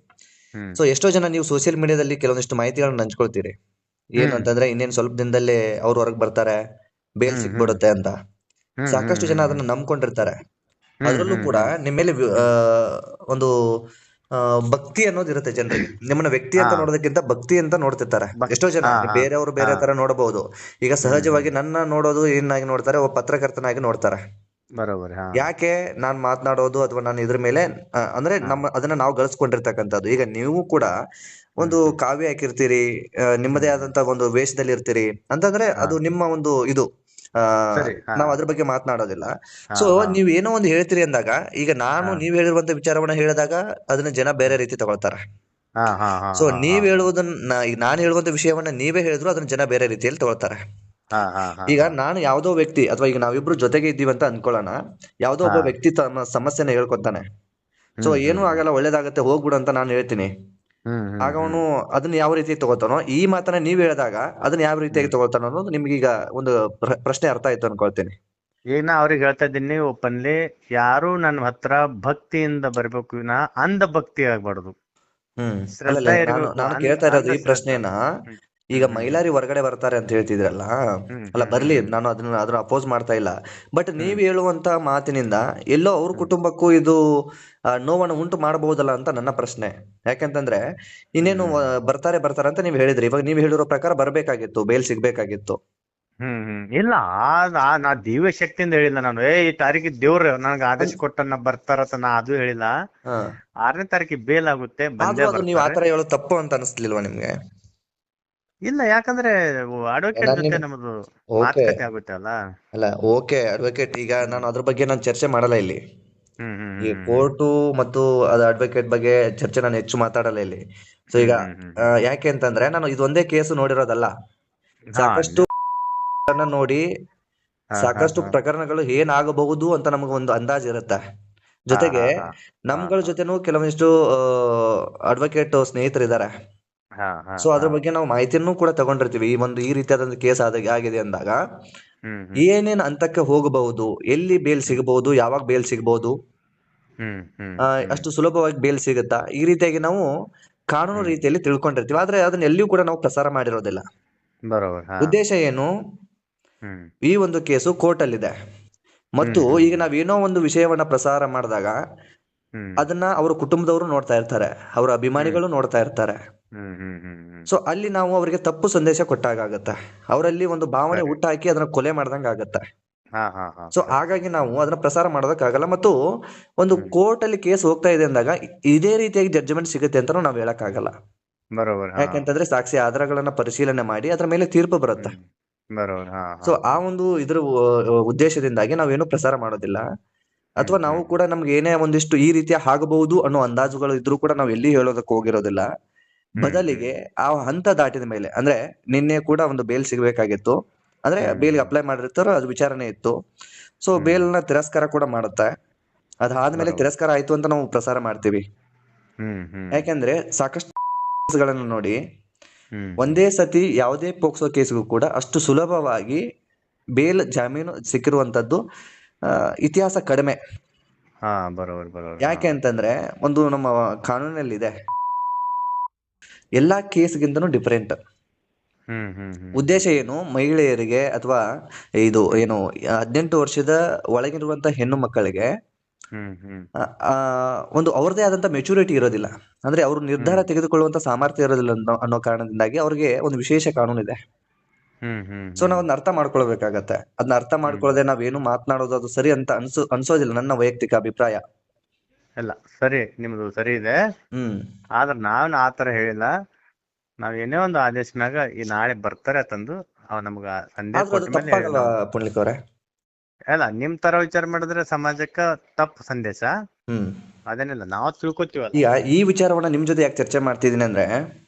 ಸೊ ಎಷ್ಟೋ ಜನ ನೀವು ಸೋಷಿಯಲ್ ಮೀಡಿಯಾದಲ್ಲಿ ಕೆಲವೊಂದಿಷ್ಟು ಮಾಹಿತಿಗಳನ್ನ ಹಂಚ್ಕೊಳ್ತೀರಿ. ಏನು ಅಂತಂದ್ರೆ ಇನ್ನೇನ್ ಸ್ವಲ್ಪ ದಿನದಲ್ಲೇ ಅವ್ರು ಹೊರಗೆ ಬರ್ತಾರೆ, ಬೇಲ್ ಸಿಕ್ಬಿಡುತ್ತೆ ಅಂತ. ಸಾಕಷ್ಟು ಜನ ಅದನ್ನ ನಂಬ್ಕೊಂಡಿರ್ತಾರೆ. ಅದ್ರಲ್ಲೂ ಕೂಡ ನಿಮ್ಮ ಮೇಲೆ ಒಂದು ಭಕ್ತಿ ಅನ್ನೋದು ಇರುತ್ತೆ ಜನರಿಗೆ. ನಿಮ್ಮನ್ನ ವ್ಯಕ್ತಿ ಅಂತ ನೋಡೋದಕ್ಕಿಂತ ಭಕ್ತಿ ಅಂತ ನೋಡ್ತಿರ್ತಾರೆ ಎಷ್ಟೋ ಜನ. ಬೇರೆಯವರು ಬೇರೆ ತರ ನೋಡಬಹುದು. ಈಗ ಸಹಜವಾಗಿ ನನ್ನ ನೋಡೋದು ಏನಾಗಿ ನೋಡ್ತಾರೆ, ಒಬ್ಬ ಪತ್ರಕರ್ತನಾಗಿ ನೋಡ್ತಾರೆ. ಯಾಕೆ ನಾನ್ ಮಾತನಾಡೋದು ಅಥವಾ ನಾನು ಇದ್ರ ಮೇಲೆ ಅಂದ್ರೆ ಅದನ್ನ ನಾವು ಗಳಿಸ್ಕೊಂಡಿರ್ತಕ್ಕಂಥದ್ದು. ಈಗ ನೀವು ಕೂಡ ಒಂದು ಕಾವ್ಯ ಹಾಕಿರ್ತೀರಿ, ನಿಮ್ಮದೇ ಆದಂತ ಒಂದು ವೇಷದಲ್ಲಿ ಇರ್ತೀರಿ ಅಂತಂದ್ರೆ ಅದು ನಿಮ್ಮ ಒಂದು ಇದು, ನಾವ್ ಅದ್ರ ಬಗ್ಗೆ ಮಾತನಾಡೋದಿಲ್ಲ. ಸೊ ನೀವ್ ಏನೋ ಒಂದು ಹೇಳ್ತೀರಿ ಅಂದಾಗ, ಈಗ ನೀವ್ ಹೇಳಿರುವಂತ ವಿಚಾರವನ್ನ ಹೇಳಿದಾಗ ಅದನ್ನ ಜನ ಬೇರೆ ರೀತಿ ತಗೊಳ್ತಾರೆ. ಸೊ ನೀವ್ ಹೇಳುವುದನ್ನ, ಈಗ ನಾನು ಹೇಳುವಂತ ವಿಷಯವನ್ನ ನೀವೇ ಹೇಳಿದ್ರು ಅದನ್ನ ಜನ ಬೇರೆ ರೀತಿಯಲ್ಲಿ ತಗೊಳ್ತಾರೆ.
ಹಾ ಹಾ ಹಾ
ಈಗ
ಹಾ
ನಾನು ಯಾವ್ದೋ ವ್ಯಕ್ತಿ ಅಥವಾ ಈಗ ನಾವಿಬ್ರು ಜೊತೆಗೆ ಇದ್ದೀವಿ ಅಂತ ಅನ್ಕೊಳ್ಳೋಣ. ಯಾವ್ದೋ
ಹಾ
ಒಬ್ಬ ವ್ಯಕ್ತಿ ತಮ್ಮ ಸಮಸ್ಯೆನ ಹೇಳ್ಕೊತಾನೆ. ಸೊ
ಹ್ಮ್
ಏನೂ
ಹ್ಮ್ ಹ್ಮ್
ಆಗಲ್ಲ, ಒಳ್ಳೇದಾಗತ್ತೆ, ಹೋಗ್ಬಿಡು ಅಂತ ನಾನು ಹೇಳ್ತೀನಿ.
ಹ್ಮ್
ಆಗ
ಹ್ಮ್
ಅವನು
ಹ್ಮ್
ಅದನ್ನ ಯಾವ ರೀತಿ ತಗೋತಾನೋ, ಈ ಮಾತನ್ನ ನೀವ್ ಹೇಳಿದಾಗ ಅದನ್ನ ಯಾವ ರೀತಿಯಾಗಿ
ಹ್ಮ್
ತಗೋತಾನೋ ಅನ್ನೋದು ನಿಮ್ಗೀಗ ಒಂದು ಪ್ರಶ್ನೆ ಅರ್ಥ ಆಯ್ತು ಅನ್ಕೊಳ್ತೀನಿ.
ಈಗ ನಾ ಅವ್ರಿಗೆ ಹೇಳ್ತಾ ಇದ್ದೀನಿ ಓಪನ್ಲಿ, ಯಾರು ನನ್ನ ಹತ್ರ ಭಕ್ತಿಯಿಂದ ಬರ್ಬೇಕು, ಅಂಧ ಭಕ್ತಿ ಆಗ್ಬಾರ್ದು,
ಅಲ್ಲಲ್ಲ,
ಶ್ರದ್ಧಾ
ನಾನು
ಇರ್ಬೇಕು,
ನಾನು ಕೇಳ್ತಾ ಇರೋದು
ಅಂಧ
ಈ
ಶ್ರದ್ಧಾ.
ಪ್ರಶ್ನೆನ.
ಹ್ಮ್
ಈಗ
ಹ್ಮ್ ಹ್ಮ್
ಮೈಲಾರಿ ಹೊರಗಡೆ ಬರ್ತಾರೆ ಅಂತ ಹೇಳ್ತಿದ್ರಲ್ಲ,
ಹ್ಮ್
ಅಲ್ಲ
ಹ್ಮ್ ಹ್ಮ್
ಬರ್ಲಿ,
ಹ್ಮ್
ನಾನು ಅದನ್ನ ಅಪೋಸ್ ಮಾಡ್ತಾ ಇಲ್ಲ. ಬಟ್
ಹ್ಮ್
ನೀವ್ ಹೇಳುವಂತ ಮಾತಿನಿಂದ ಎಲ್ಲೋ ಅವ್ರ
ಹ್ಮ್
ಕುಟುಂಬಕ್ಕೂ ಇದು ನೋವನ್ನು ಉಂಟು ಮಾಡಬಹುದಲ್ಲ ಅಂತ ನನ್ನ ಪ್ರಶ್ನೆ. ಯಾಕಂತಂದ್ರೆ
ಹ್ಮ್
ಇನ್ನೇನು
ಹ್ಮ್
ಬರ್ತಾರೆ ಬರ್ತಾರೆ ಅಂತ ನೀವ್ ಹೇಳಿದ್ರಿ. ಇವಾಗ ನೀವ್ ಹೇಳಿರೋ ಪ್ರಕಾರ ಬರ್ಬೇಕಾಗಿತ್ತು, ಬೇಲ್ ಸಿಗ್ಬೇಕಾಗಿತ್ತು.
ಇಲ್ಲ, ನಾ ದಿವ್ಯ ಶಕ್ತಿಯಿಂದ ಹೇಳಿಲ್ಲ ನಾನು. ಈ ತಾರೀಕಿಗೆ ದೇವ್ರ ನನಗೆ ಆದೇಶ
ಅಲ್-
ಕೊಟ್ಟನ್ನ ಬರ್ತಾರತ ನಾ ಅದು ಹೇಳಿಲ್ಲ.
ಹಾ
6ನೇ ತಾರೀಕಿಗೆ ಬೇಲ್ ಆಗುತ್ತೆ,
ಆದ್ರೂ
ಬಂದೇ
ಅದು ನೀವ್
ಬರ್ತಾರೆ.
ಆತರ ಹೇಳೋದು ತಪ್ಪು ಅಂತ ಅನಿಸ್ಲಿಲ್ವಾ ನಿಮ್ಗೆ?
ಇಲ್ಲ, ಯಾಕಂದ್ರೆ ಅಡ್ವೊಕೇಟ್
ನಾನು
ಜೊತೆ
ನಿಮ್
ನಮ್ದು
ಓಕೆ,
ಮಾತುಕತೆ ಆಗುತ್ತೆ ಅಲ್ಲ.
ಅಲ್ಲ ಓಕೆ ಅಡ್ವೊಕೇಟ್, ಈಗ
ಹ್ಮ್
ನಾನು ಅದ್ರ ಬಗ್ಗೆ ನಾನು ಚರ್ಚೆ ಮಾಡಲ್ಲ ಇಲ್ಲಿ.
ಹ್ಮ್ ಹ್ಮ್
ಈ
ಹ್ಮ್ ಹ್ಮ್
ಕೋರ್ಟು ಮತ್ತು ಅದು ಅಡ್ವೊಕೇಟ್ ಬಗ್ಗೆ ಚರ್ಚೆ ನಾನು ಹೆಚ್ಚು ಮಾತಾಡಲ್ಲ ಇಲ್ಲಿ. ಸೊ
ಹ್ಮ್
ಈಗ
ಹ್ಮ್ ಹ್ಮ್ ಹ್ಮ್
ಯಾಕೆ ಅಂತಂದ್ರೆ ನಾನು ಇದೊಂದೇ ಕೇಸು ನೋಡಿರೋದಲ್ಲ,
ಹಾ
ಸಾಕಷ್ಟು ನೋಡಿ,
ಹಾ ಹಾ
ಸಾಕಷ್ಟು
ಹಾ
ಪ್ರಕರಣಗಳು ಏನಾಗಬಹುದು ಅಂತ ನಮಗೊಂದು ಅಂದಾಜು ಇರುತ್ತೆ.
ಹಾ
ಜೊತೆಗೆ
ಹಾ ಹಾ ಹಾ
ನಮ್ಗಳ ಜೊತೆನೂ ಕೆಲವೊಂದಿಷ್ಟು ಅಡ್ವೊಕೇಟ್ ಸ್ನೇಹಿತರಿದ್ದಾರೆ.
ಹಾ ಹಾ
ಸೊ
ಹಾ
ಅದ್ರ ಬಗ್ಗೆ ನಾವು ಮಾಹಿತಿಯನ್ನು ಕೂಡ ತಗೊಂಡಿರ್ತೀವಿ. ಈ ರೀತಿಯಾದ ಕೇಸ್ ಆಗಿದೆ ಅಂದಾಗ
ಹ್ಮ್ ಹ್ಮ್
ಏನೇನ್ ಹಂತಕ್ಕೆ ಹೋಗಬಹುದು, ಎಲ್ಲಿ ಬೇಲ್
ಹ್ಮ್
ಸಿಗಬಹುದು, ಯಾವಾಗ ಬೇಲ್ ಸಿಗಬಹುದು,
ಹ್ಮ್ ಹ್ಮ್ ಹ್ಮ್
ಅಷ್ಟು ಸುಲಭವಾಗಿ ಬೇಲ್ ಸಿಗುತ್ತಾ, ಈ ರೀತಿಯಾಗಿ ನಾವು ಕಾನೂನು
ಹ್ಮ್
ರೀತಿಯಲ್ಲಿ ತಿಳ್ಕೊಂಡಿರ್ತೀವಿ. ಆದ್ರೆ ಅದನ್ನ ಎಲ್ಲಿಯೂ ಕೂಡ ನಾವು ಪ್ರಸಾರ ಮಾಡಿರೋದಿಲ್ಲ.
ಬರೋबर ಹಾ
ಉದ್ದೇಶ ಏನು?
ಹ್ಮ್
ಈ ಒಂದು ಕೇಸು ಕೋರ್ಟ್ ಅಲ್ಲಿದೆ, ಮತ್ತು
ಹ್ಮ್ ಹ್ಮ್
ಈಗ ನಾವೇನೋ ಒಂದು ವಿಷಯವನ್ನ ಪ್ರಸಾರ ಮಾಡಿದಾಗ
ಹ್ಮ್
ಅದನ್ನ ಅವರ ಕುಟುಂಬದವರು ನೋಡ್ತಾ ಇರ್ತಾರೆ, ಅವರ
ಹ್ಮ್
ಅಭಿಮಾನಿಗಳು ನೋಡ್ತಾ ಇರ್ತಾರೆ.
ಹ್ಮ್ ಹ್ಮ್ ಹ್ಮ್ ಹ್ಮ್
ಸೊ ಅಲ್ಲಿ ನಾವು ಅವರಿಗೆ ತಪ್ಪು ಸಂದೇಶ ಕೊಟ್ಟಾಗತ್ತೆ, ಅವರಲ್ಲಿ ಒಂದು ಭಾವನೆ
ಸರಿ.
ಹುಟ್ಟಾಕಿ ಅದನ್ನ ಕೊಲೆ ಮಾಡ್ದಂಗ ಆಗತ್ತೆ.
ಹಾ ಹಾ ಹಾ
ಸೊ
ಸರಿ
ಹಾಗಾಗಿ
ಸರಿ.
ನಾವು ಅದನ್ನ ಪ್ರಸಾರ ಮಾಡೋದಕ್ಕಾಗಲ್ಲ. ಮತ್ತು ಒಂದು
ಹ್ಮ್
ಕೋರ್ಟ್ ಅಲ್ಲಿ ಕೇಸ್ ಹೋಗ್ತಾ ಇದೆ ಅಂದಾಗ ಇದೇ ರೀತಿಯಾಗಿ ಜಡ್ಜ್ಮೆಂಟ್ ಸಿಗುತ್ತೆ ಅಂತ ನಾವು ಹೇಳಕ್ಕಾಗಲ್ಲ.
ಬರೋबर ಹಾ
ಯಾಕೆಂತಂದ್ರೆ ಸಾಕ್ಷಿ ಆಧಾರಗಳನ್ನ ಪರಿಶೀಲನೆ ಮಾಡಿ ಅದ್ರ ಮೇಲೆ ತೀರ್ಪು ಬರುತ್ತೆ.
ಹ್ಮ್ ಬರೋबर ಹಾ
ಸೊ
ಹಾ
ಆ
ಹಾ
ಒಂದು ಇದ್ರ ಉದ್ದೇಶದಿಂದಾಗಿ ನಾವೇನು ಪ್ರಸಾರ ಮಾಡೋದಿಲ್ಲ. ಅಥವಾ ನಾವು
ಹ್ಮ್
ಕೂಡ ನಮ್ಗೆ ಏನೇ ಒಂದಿಷ್ಟು ಈ ರೀತಿಯ ಆಗಬಹುದು ಅನ್ನೋ ಅಂದಾಜುಗಳು ಇದ್ರೂ ಕೂಡ ನಾವು ಎಲ್ಲಿ ಹೇಳೋದಕ್ಕೆ ಹೋಗಿರೋದಿಲ್ಲ.
ಹ್ಮ್ ಹ್ಮ್
ಬದಲಿಗೆ ಆ ಹಂತ ದಾಟಿದ ಮೇಲೆ, ಅಂದ್ರೆ ನಿನ್ನೆ ಕೂಡ ಒಂದು ಬೇಲ್ ಸಿಗಬೇಕಾಗಿತ್ತು, ಅಂದ್ರೆ
ಹ್ಮ್
ಬೇಲ್ಗೆ
ಹ್ಮ್
ಅಪ್ಲೈ ಮಾಡಿರ್ತಾರೋ ಅದು ವಿಚಾರಣೆ ಇತ್ತು. ಸೊ
ಹ್ಮ್
ಬೇಲ್ನ ತಿರಸ್ಕಾರ ಕೂಡ ಮಾಡುತ್ತೆ. ಅದಾದ್ಮೇಲೆ
ಬರೋबर
ತಿರಸ್ಕಾರ ಆಯ್ತು ಅಂತ ನಾವು ಪ್ರಸಾರ ಮಾಡ್ತೀವಿ.
ಹ್ಮ್ ಹ್ಮ್
ಯಾಕೆಂದ್ರೆ ಸಾಕಷ್ಟು ಕೇಸ್ಗಳನ್ನು ನೋಡಿ,
ಹ್ಮ್ ಹ್ಮ್
ಒಂದೇ ಸತಿ ಯಾವುದೇ ಪೋಕ್ಸೋ ಕೇಸ್ಗೂ ಕೂಡ ಅಷ್ಟು ಸುಲಭವಾಗಿ ಬೇಲ್ ಜಾಮೀನು ಸಿಕ್ಕಿರುವಂತದ್ದು ಇತಿಹಾಸ ಕಡಿಮೆ.
ಹಾ ಬರೋबर ಹಾ
ಯಾಕೆ ಅಂತಂದ್ರೆ ಒಂದು ನಮ್ಮ ಕಾನೂನಿನಲ್ಲಿದೆ, ಎಲ್ಲಾ ಕೇಸ್ಗಿಂತನೂ ಡಿಫರೆಂಟ್.
ಹ್ಮ್ ಹ್ಮ್ ಹ್ಮ್ ಹ್ಮ್
ಉದ್ದೇಶ ಏನು? ಮಹಿಳೆಯರಿಗೆ ಅಥವಾ ಇದು
ಹ್ಮ್
ಏನು 18 ವರ್ಷದ ಒಳಗಿರುವಂತ ಹೆಣ್ಣು ಮಕ್ಕಳಿಗೆ
ಹ್ಮ್ ಹ್ಮ್
ಆ, ಆ, ಒಂದು ಅವ್ರದೇ ಆದಂತ ಮೆಚುರಿಟಿ ಇರೋದಿಲ್ಲ, ಅಂದ್ರೆ ಅವರು ನಿರ್ಧಾರ
ಹ್ಮ್
ತೆಗೆದುಕೊಳ್ಳುವಂತ ಸಾಮರ್ಥ್ಯ ಇರೋದಿಲ್ಲ ಅನ್ನೋ ಕಾರಣದಿಂದಾಗಿ ಅವ್ರಿಗೆ ಒಂದು ವಿಶೇಷ ಕಾನೂನು ಇದೆ.
ಹ್ಮ್ ಹ್ಮ್
ಸೊ ನಾವ್
ಹ್ಮ್
ಅದನ್ನ ಅರ್ಥ ಮಾಡ್ಕೊಳ್ಬೇಕಾಗತ್ತೆ. ಅದನ್ನ ಅರ್ಥ
ಹ್ಮ್
ಮಾಡ್ಕೊಳ್ಳದೆ ನಾವೇನು ಮಾತನಾಡೋದು ಅದು ಸರಿ ಅಂತ ಅನ್ಸೋದಿಲ್ಲ, ನನ್ನ ವೈಯಕ್ತಿಕ ಅಭಿಪ್ರಾಯ.
ಇಲ್ಲ, ಸರಿ, ನಿಮ್ದು ಸರಿ ಇದೆ.
ಹ್ಮ್
ಆದ್ರೆ ನಾವ್ ಆತರ ಹೇಳಿಲ್ಲ. ನಾವ್ ಏನೇ ಒಂದು ಆದೇಶ ಮ್ಯಾಗ ಈ ನಾಳೆ ಬರ್ತಾರೆ ತಂದು ಅವ್ ನಮ್ಗ ಸಂದೇಶ
ಆದ್ರೂ ಅದು
ಕೊಟ್ಟ ಮೇಲೆ
ತಪ್ಪಾಗಲ್ವಾ
ನಾವು.
ಪುಂಡ್ಲಿಕ್ ಅವ್ರೆ?
ಅಲ್ಲ, ನಿಮ್ ತರ ವಿಚಾರ ಮಾಡಿದ್ರೆ ಸಮಾಜಕ್ಕ ತಪ್ಪು ಸಂದೇಶ
ಹ್ಮ್
ಅದೇನಿಲ್ಲ, ನಾವು ತಿಳ್ಕೊತೀವಲ್ಲ.
ಈಗ ಈ ವಿಚಾರವನ್ನ ನಿಮ್ ಜೊತೆ ಯಾಕೆ ಚರ್ಚೆ ಮಾಡ್ತಿದ್ದೀನಿ ಅಂದ್ರೆ,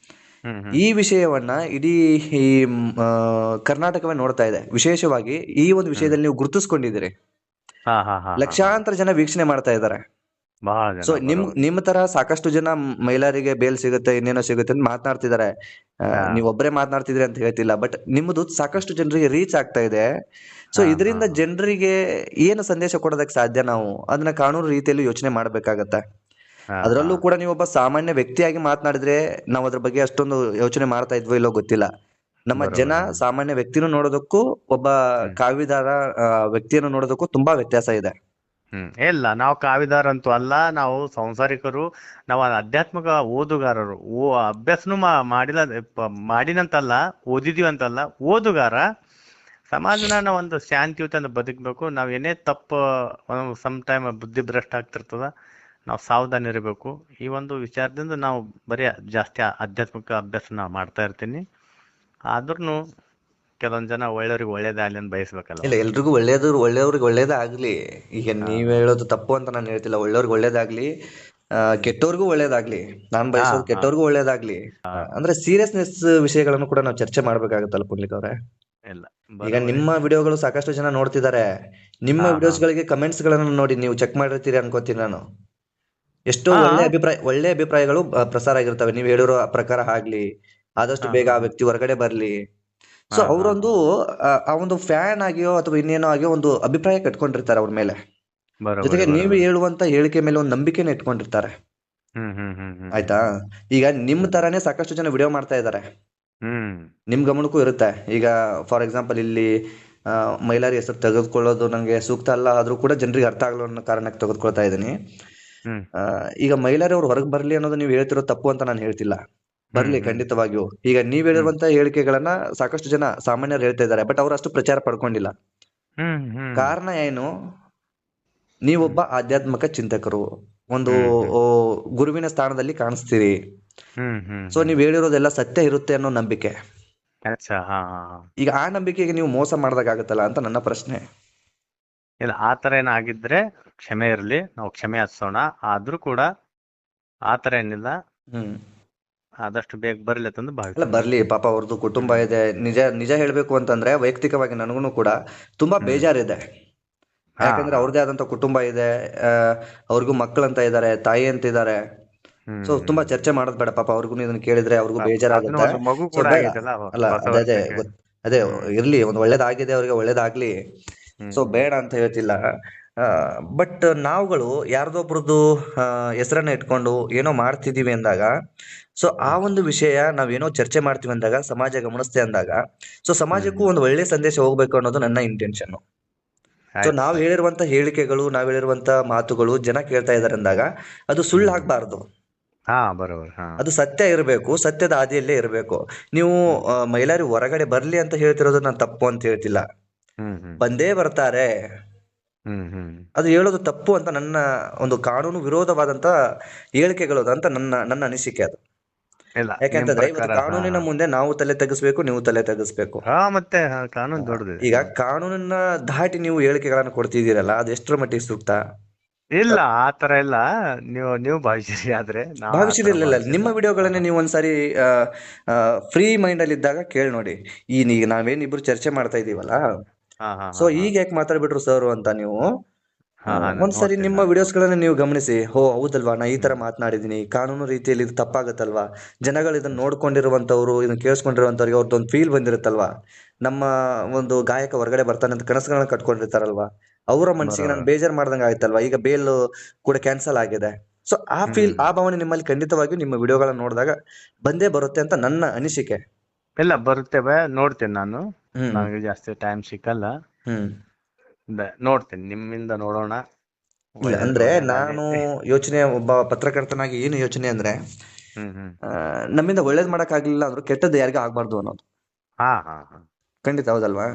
ಹ್ಮ್ ಹ್ಮ್
ಈ ವಿಷಯವನ್ನ ಇಡೀ ಈ ಕರ್ನಾಟಕವೇ ನೋಡ್ತಾ ಇದೆ. ವಿಶೇಷವಾಗಿ ಈ ಒಂದು
ಹ್ಮ್
ವಿಷಯದಲ್ಲಿ ನೀವು ಗುರುತಿಸ್ಕೊಂಡಿದ್ದೀರಿ,
ಹಾ ಹಾ ಹಾ ಹಾ ಹಾ
ಲಕ್ಷಾಂತರ ಜನ ವೀಕ್ಷಣೆ ಮಾಡ್ತಾ ಇದ್ದಾರೆ.
ಬಹಳ
ಸೊ
ಜನ ಬರೋबर.
ನಿಮ್ಮ ತರ ಸಾಕಷ್ಟು ಜನ ಮಹಿಳೆಯರಿಗೆ ಬೇಲ್ ಸಿಗುತ್ತೆ, ಇನ್ನೇನೋ ಸಿಗುತ್ತೆ ಅಂತ ಮಾತನಾಡ್ತಿದ್ದಾರೆ.
ಹಾ
ನೀವೊಬ್ಬರೇ ಮಾತನಾಡ್ತಿದ್ರಿ ಅಂತ ಹೇಳ್ತಿಲ್ಲ, ಬಟ್ ನಿಮ್ಮದು ಸಾಕಷ್ಟು ಜನರಿಗೆ ರೀಚ್ ಆಗ್ತಾ ಇದೆ. ಸೊ
ಹಾ ಹಾ
ಇದರಿಂದ
ಹಾ
ಜನರಿಗೆ ಏನು ಸಂದೇಶ ಕೊಡೋದಕ್ಕೆ ಸಾಧ್ಯ? ನಾವು ಅದನ್ನ ಕಾನೂನು ರೀತಿಯಲ್ಲಿ ಯೋಚನೆ ಮಾಡ್ಬೇಕಾಗತ್ತೆ.
ಹಾ ಹಾ
ಅದರಲ್ಲೂ ಕೂಡ ನೀವೊಬ್ಬ ಸಾಮಾನ್ಯ ವ್ಯಕ್ತಿಯಾಗಿ ಮಾತನಾಡಿದ್ರೆ ನಾವು ಅದ್ರ ಬಗ್ಗೆ ಅಷ್ಟೊಂದು ಯೋಚನೆ ಮಾಡ್ತಾ ಇದ್ವೋ ಇಲ್ಲೋ ಗೊತ್ತಿಲ್ಲ. ನಮ್ಮ ಜನ
ಬರೋबर ಹಾ
ಸಾಮಾನ್ಯ ವ್ಯಕ್ತಿನೂ ನೋಡೋದಕ್ಕೂ ಒಬ್ಬ
ಹ್ಮ್
ಕಾವಿದಾರ ವ್ಯಕ್ತಿಯನ್ನು ನೋಡೋದಕ್ಕೂ ತುಂಬಾ ವ್ಯತ್ಯಾಸ ಇದೆ.
ಇಲ್ಲ, ನಾವು ಕಾವಿದಾರ ಅಂತೂ ಅಲ್ಲ, ನಾವು ಸಂಸಾರಿಕರು. ನಾವು ಆಧ್ಯಾತ್ಮಿಕ ಓದುಗಾರರು. ಅಭ್ಯಾಸನು ಮಾಡಿಲ್ಲ, ಮಾಡಿನಂತಲ್ಲ, ಓದಿದೀವಿ ಅಂತಲ್ಲ, ಓದುಗಾರ. ಸಮಾಜನ ನಾವು ಒಂದು ಶಾಂತಿಯುತ ಬದುಕಬೇಕು. ನಾವ್ ಏನೇ ತಪ್ಪು ಸಮ್ ಟೈಮ್ ಬುದ್ಧಿ ಭ್ರಷ್ಟ ಆಗ್ತಿರ್ತದ, ನಾವು ಸಾವಧಾನ ಇರಬೇಕು. ಈ ಒಂದು ವಿಚಾರದಿಂದ ನಾವು ಬರೀ ಜಾಸ್ತಿ ಆಧ್ಯಾತ್ಮಿಕ ಅಭ್ಯಾಸ ನಾವು ಮಾಡ್ತಾ ಇರ್ತೀನಿ. ಆದ್ರೂ ಕೆಲವೊಂದ್ ಜನ ಒಳ್ಳೆಯವ್ರಿಗೆ ಒಳ್ಳೇದಾಗಲಿ ಅಂತ ಬಯಸ್ಬೇಕಲ್ಲ.
ಇಲ್ಲ, ಎಲ್ರಿಗೂ ಒಳ್ಳೆಯವ್ರಿಗೆ ಒಳ್ಳೇದಾಗ್ಲಿ. ಈಗ
ಹಾ
ನೀವ್ ಹೇಳೋದು ತಪ್ಪು ಅಂತ ನಾನು ಹೇಳ್ತಿಲ್ಲ. ಒಳ್ಳೆಯವ್ರಿಗೆ ಒಳ್ಳೇದಾಗ್ಲಿ,
ಹ್ಮ್
ಕೆಟ್ಟವ್ರಿಗೂ ಒಳ್ಳೇದಾಗ್ಲಿ. ನಾನ್
ಹಾ
ಬಯಸೋದು
ಹಾ
ಕೆಟ್ಟವ್ರಿಗೂ ಒಳ್ಳೇದಾಗ್ಲಿ.
ಹಾ
ಅಂದ್ರೆ ಸೀರಿಯಸ್ನೆಸ್ ವಿಷಯಗಳನ್ನು ಕೂಡ ನಾವು ಚರ್ಚೆ ಮಾಡ್ಬೇಕಾಗತ್ತಲ್ಲ ಪುಂಡ್ಲಿಕ್ ಅವ್ರೆ?
ಇಲ್ಲ
ಈಗ
ಬರೋಬರಿ.
ನಿಮ್ಮ ವಿಡಿಯೋಗಳು ಸಾಕಷ್ಟು ಜನ ನೋಡ್ತಿದ್ದಾರೆ. ನಿಮ್ಮ
ಹಾ ಹಾ
ವಿಡಿಯೋಸ್ಗಳಿಗೆ ಕಮೆಂಟ್ಸ್ ಗಳನ್ನ ನೋಡಿ ನೀವು ಚೆಕ್ ಮಾಡಿರ್ತೀರಿ ಅನ್ಕೋತೀನಿ ನಾನು. ಎಷ್ಟೋ
ಹಾ
ಒಳ್ಳೆ ಅಭಿಪ್ರಾಯಗಳು ಪ್ರಸಾರ ಆಗಿರ್ತವೆ. ನೀವು ಹೇಳಿರೋ ಪ್ರಕಾರ ಆಗ್ಲಿ, ಆದಷ್ಟು
ಹಾ
ಬೇಗ
ಹಾ
ಆ ವ್ಯಕ್ತಿ ಹೊರಗಡೆ ಬರ್ಲಿ. ಸೊ
ಹಾ ಹಾ
ಅವರೊಂದು
ಹಾ
ಆ ಒಂದು ಫ್ಯಾನ್ ಆಗಿಯೋ ಅಥವಾ ಇನ್ನೇನೋ ಆಗಿಯೋ ಒಂದು ಅಭಿಪ್ರಾಯ ಕಟ್ಕೊಂಡಿರ್ತಾರೆ ಅವ್ರ ಮೇಲೆ.
ಬರೋಬರಿ
ಜೊತೆಗೆ ನೀವು
ಬರೋಬರಿ.
ಹೇಳುವಂತ ಹೇಳಿಕೆ ಮೇಲೆ ಒಂದು ನಂಬಿಕೆನ ಇಟ್ಕೊಂಡಿರ್ತಾರೆ. ಆಯ್ತಾ?
ಹ್ಮ್
ಈಗ ನಿಮ್
ಹ್ಮ್
ತರಾನೇ ಸಾಕಷ್ಟು ಜನ ವಿಡಿಯೋ ಮಾಡ್ತಾ ಇದ್ದಾರೆ.
ಹ್ಮ್
ನಿಮ್ ಗಮನಕ್ಕೂ ಇರುತ್ತೆ. ಈಗ ಫಾರ್ ಎಕ್ಸಾಂಪಲ್ ಇಲ್ಲಿ ಮೈಲಾರಿ ಹೆಸರು ತೆಗೆದುಕೊಳ್ಳೋದು ನಂಗೆ ಸೂಕ್ತ ಅಲ್ಲ ಆದ್ರೂ ಕೂಡ ಜನರಿಗೆ ಅರ್ಥ ಆಗಲ್ಲ ಅನ್ನೋ ಕಾರಣಕ್ಕೆ ತೆಗೆದುಕೊಳ್ತಾ ಇದ್ದೀನಿ.
ಹ್ಮ್
ಈಗ ಮೈಲಾರಿ ಅವ್ರು ಹೊರಗೆ ಬರ್ಲಿ ಅನ್ನೋದು ನೀವು ಹೇಳ್ತಿರೋ ತಪ್ಪು ಅಂತ ನಾನು ಹೇಳ್ತಿಲ್ಲ.
ಹ್ಮ್
ಬರ್ಲಿ
ಹ್ಮ್
ಖಂಡಿತವಾಗಿಯೂ. ಈಗ ನೀವ್
ಹ್ಮ್
ಹೇಳಿರುವಂತ ಹೇಳಿಕೆಗಳನ್ನ ಸಾಕಷ್ಟು ಜನ ಸಾಮಾನ್ಯರು ಹೇಳ್ತಾ ಇದ್ದಾರೆ. ಬಟ್ ಅವ್ರು ಅಷ್ಟು ಪ್ರಚಾರ ಪಡ್ಕೊಂಡಿಲ್ಲ.
ಹ್ಮ್ ಹ್ಮ್
ಕಾರಣ ಏನು? ನೀವೊಬ್ಬ ಆಧ್ಯಾತ್ಮಿಕ ಚಿಂತಕರು, ಒಂದು
ಹ್ಮ್ ಹ್ಮ್
ಓ, ಗುರುವಿನ ಸ್ಥಾನದಲ್ಲಿ ಕಾಣಿಸ್ತೀರಿ.
ಹ್ಮ್ ಹ್ಮ್
ಸೊ ನೀವ್ ಹೇಳಿರೋದೆಲ್ಲ ಸತ್ಯ ಇರುತ್ತೆ ಅನ್ನೋ ನಂಬಿಕೆ.
ಅಚ್ಚಾ ಹಾ ಹಾ ಹಾ.
ಈಗ ಆ ನಂಬಿಕೆಗೆ ನೀವು ಮೋಸ ಮಾಡ್ದಾಗತ್ತಲ್ಲ ಅಂತ ನನ್ನ ಪ್ರಶ್ನೆ.
ಇಲ್ಲ ಆ ತರ ಏನಾಗಿದ್ರೆ ಕ್ಷಮೆ ಇರಲಿ, ನಾವು ಕ್ಷಮೆ ಯಾಚಿಸೋಣ. ಆದ್ರೂ ಕೂಡ ಆ ತರ ಏನಿಲ್ಲ,
ಹ್ಮ್
ಆದಷ್ಟು ಬೇಗ ಬರಲಿ ಅಂತಂದು
ಅಲ್ಲ
ಭಾವಿಸ್ತೀನಿ.
ಬರ್ಲಿ, ಪಾಪ ಅವ್ರದ್ದು ಕುಟುಂಬ
ಹ್ಮ್
ಇದೆ. ನಿಜ ನಿಜ ಹೇಳ್ಬೇಕು ಅಂತಂದ್ರೆ ವೈಯಕ್ತಿಕವಾಗಿ ನನಗೂ ಕೂಡ ತುಂಬಾ
ಹ್ಮ್
ಬೇಜಾರಿದೆ.
ಹಾ
ಯಾಕಂದ್ರೆ
ಹಾ
ಅವ್ರದೇ ಆದಂತ ಕುಟುಂಬ ಇದೆ. ಆ, ಅವ್ರಿಗೂ ಮಕ್ಕಳಂತ ಇದ್ದಾರೆ, ತಾಯಿ ಅಂತ ಇದ್ದಾರೆ. ಸೊ ತುಂಬಾ
ಹ್ಮ್
ಚರ್ಚೆ ಮಾಡೋದ್ ಬೇಡ. ಪಾಪ ಅವ್ರಿಗೂ ಇದನ್ನ ಕೇಳಿದ್ರೆ ಅವ್ರಿಗೂ
ಪಾಪ ಅದನ್ನ
ಬೇಜಾರಾಗುತ್ತೆ.
ಒಂದು ಮಗು
ಸೊ
ಕೂಡ
ಬೇಡ.
ಆಗೈತಲ್ಲ
ಅಲ್ಲ
ಹೊಸ
ಅದೇ ಅದೇ
ವರ್ಷಕ್ಕೆ.
ಅದೇ
ಹ್ಮ್
ಇರ್ಲಿ, ಒಂದು ಒಳ್ಳೇದಾಗಿದೆ ಅವ್ರಿಗೆ, ಒಳ್ಳೇದಾಗ್ಲಿ. ಸೊ
ಹ್ಮ್
ಬೇಡ ಅಂತ ಹೇಳ್ತಿಲ್ಲ. ಬಟ್ ನಾವುಗಳು ಯಾರ್ದೊಬ್ರದ್ದು ಹೆಸರನ್ನ ಇಟ್ಕೊಂಡು ಏನೋ ಮಾಡ್ತಿದೀವಿ ಅಂದಾಗ, ಸೊ ಆ
ಹ್ಮ್
ಒಂದು ವಿಷಯ ನಾವೇನೋ ಚರ್ಚೆ ಮಾಡ್ತೀವಿ ಅಂದಾಗ, ಸಮಾಜ ಗಮನಿಸ್ತೆ ಅಂದಾಗ, ಸೊ ಸಮಾಜಕ್ಕೂ
ಹ್ಮ್
ಒಂದು ಒಳ್ಳೆ ಸಂದೇಶ ಹೋಗ್ಬೇಕು ಅನ್ನೋದು ನನ್ನ ಇಂಟೆನ್ಷನ್. ಸೊ
ಆಯ್ತು
ನಾವು
ಆಯ್ತು.
ಹೇಳಿರುವಂತ ಹೇಳಿಕೆಗಳು, ನಾವು ಹೇಳಿರುವಂತ ಮಾತುಗಳು ಜನ ಕೇಳ್ತಾ ಇದಾರೆ ಅಂದಾಗ ಅದು ಸುಳ್ಳು
ಹ್ಮ್
ಆಗ್ಬಾರ್ದು.
ಹಾ ಬರೋಬರ್ ಹಾ.
ಅದು ಸತ್ಯ ಇರಬೇಕು, ಸತ್ಯದ ಹಾದಿಯಲ್ಲೇ ಇರಬೇಕು. ನೀವು
ಹ್ಮ್
ಮೈಲಾರಿ ಹೊರಗಡೆ ಬರ್ಲಿ ಅಂತ ಹೇಳ್ತಿರೋದು ನಾನು ತಪ್ಪು ಅಂತ ಹೇಳ್ತಿಲ್ಲ.
ಹ್ಮ್ ಹ್ಮ್
ಬಂದೇ ಬರ್ತಾರೆ,
ಹ್ಮ್
ಅದು ಹೇಳೋದು ತಪ್ಪು ಅಂತ ನನ್ನ ಒಂದು ಕಾನೂನು ವಿರೋಧವಾದಂತ ಹೇಳಿಕೆಗಳು ಅಂತ ನನ್ನ ನನ್ನ ಅನಿಸಿಕೆ ಅದು.
ಇಲ್ಲ ನಿಮ್
ಯಾಕೆಂತಂದ್ರೆ ಇವತ್ತು
ಪ್ರಕಾರ ಹಾ
ಕಾನೂನಿನ ಮುಂದೆ ನಾವು ತಲೆ ತೆಗಿಸ್ಬೇಕು, ನೀವು ತಲೆ ತೆಗಿಸ್ಬೇಕು.
ಹಾ ಮತ್ತೆ ಕಾನೂನು ದೊಡ್ಡದಿದೆ.
ಈಗ ಕಾನೂನನ್ನ ದಾಟಿ ನೀವು ಹೇಳಿಕೆಗಳನ್ನ ಕೊಡ್ತಿದ್ದೀರಲ್ಲ, ಅದು ಎಷ್ಟರ ಮಟ್ಟಿಗೆ ಸೂಕ್ತ?
ಇಲ್ಲ ಆ ತರ ಇಲ್ಲ. ನೀವು ಭಾವಿಸಿರಿ, ಆದ್ರೆ ನಾವ್ ಆ ತರ
ಭಾವಿಸಿರ್ಲಿಲ್ಲ.
ಭಾವಿಸಿಲ್ಲ.
ನಿಮ್ಮ ವಿಡಿಯೋಗಳನ್ನೇ ನೀವು ಒಂದ್ಸಾರಿ ಫ್ರೀ ಮೈಂಡ್ ಅಲ್ಲಿ ಇದ್ದಾಗ ಕೇಳಿ ನೋಡಿ. ಈಗ ನಾವೇನಿಬ್ರು ಚರ್ಚೆ ಮಾಡ್ತಾ ಇದೀವಲ್ಲ,
ಹಾ ಹಾ
ಸೊ
ಹಾ ಹಾ
ಈಗ ಯಾಕೆ ಮಾತಾಡ್ಬಿಟ್ರು ಸರ್ ಅಂತ ನೀವು
ಹಾ ಹಾ ನಾನ್
ಒಂದ್ಸರಿ
ನೋಡ್ತೇನೆ
ನಿಮ್ಮ
ನಾನು.
ವಿಡಿಯೋಸ್ಗಳನ್ನ ನೀವು ಗಮನಿಸಿ. ಹೋ ಹೌದಲ್ವಾ, ನಾ ಈ ತರ
ಹ್ಮ್
ಮಾತನಾಡಿದೀನಿ, ಕಾನೂನು ರೀತಿಯಲ್ಲಿ ಇದು ತಪ್ಪಾಗತ್ತಲ್ವಾ? ಜನಗಳು ಇದನ್ನ ನೋಡ್ಕೊಂಡಿರುವಂತವ್ರು, ಇದನ್ನ ಕೇಳಿಸ್ಕೊಂಡಿರುವಂತವ್ರಿಗೆ ಅವ್ರದ್ದೊಂದು ಫೀಲ್ ಬಂದಿರುತ್ತಲ್ವಾ? ನಮ್ಮ ಒಂದು ಗಾಯಕ ಹೊರಗಡೆ ಬರ್ತಾನೆ ಅಂತ ಕನಸುಗಳನ್ನ ಕಟ್ಕೊಂಡಿರ್ತಾರಲ್ವಾ? ಅವರ ಮನಸ್ಸಿಗೆ ನಾನು
ಬರೋಬರ್.
ಬೇಜಾರ್ ಮಾಡ್ದಂಗ ಆಯ್ತಲ್ವಾ? ಈಗ ಬೇಲ್ ಕೂಡ ಕ್ಯಾನ್ಸಲ್ ಆಗಿದೆ. ಸೊ ಆ ಫೀಲ್,
ಹ್ಮ್
ಆ ಭಾವನೆ ನಿಮ್ಮಲ್ಲಿ ಖಂಡಿತವಾಗಿಯೂ ನಿಮ್ಮ ವಿಡಿಯೋಗಳನ್ನ ನೋಡಿದಾಗ ಬಂದೇ ಬರುತ್ತೆ ಅಂತ ನನ್ನ ಅನಿಸಿಕೆ.
ಇಲ್ಲ ಬರುತ್ತೇವೆ, ನೋಡ್ತೇನೆ ನಾನು.
ಹ್ಮ್
ನನಗೆ ಜಾಸ್ತಿ ಟೈಮ್ ಸಿಕ್ಕಲ್ಲ.
ಹ್ಮ್
ನೋಡ್ತೇನೆ, ನಿಮ್ಮಿಂದ ನೋಡೋಣ.
ಇಲ್ಲ ಅಂದ್ರೆ
ಒಳ್ಳೇದಾಗ್ಲಿ.
ನಾನು ಯೋಚನೆ, ಒಬ್ಬ ಪತ್ರಕರ್ತನಾಗಿ ಏನು ಯೋಚನೆ ಅಂದ್ರೆ,
ಹ್ಮ್
ಆ, ನಮ್ಮಿಂದ ಒಳ್ಳೇದ್ ಮಾಡಕ್ ಆಗ್ಲಿಲ್ಲ ಅಂದ್ರೂ ಕೆಟ್ಟದ್ದು ಯಾರಿಗೂ ಆಗ್ಬಾರ್ದು ಅನ್ನೋದು.
ಹಾ ಹಾ ಹಾ
ಖಂಡಿತ ಹೌದಲ್ವಾ?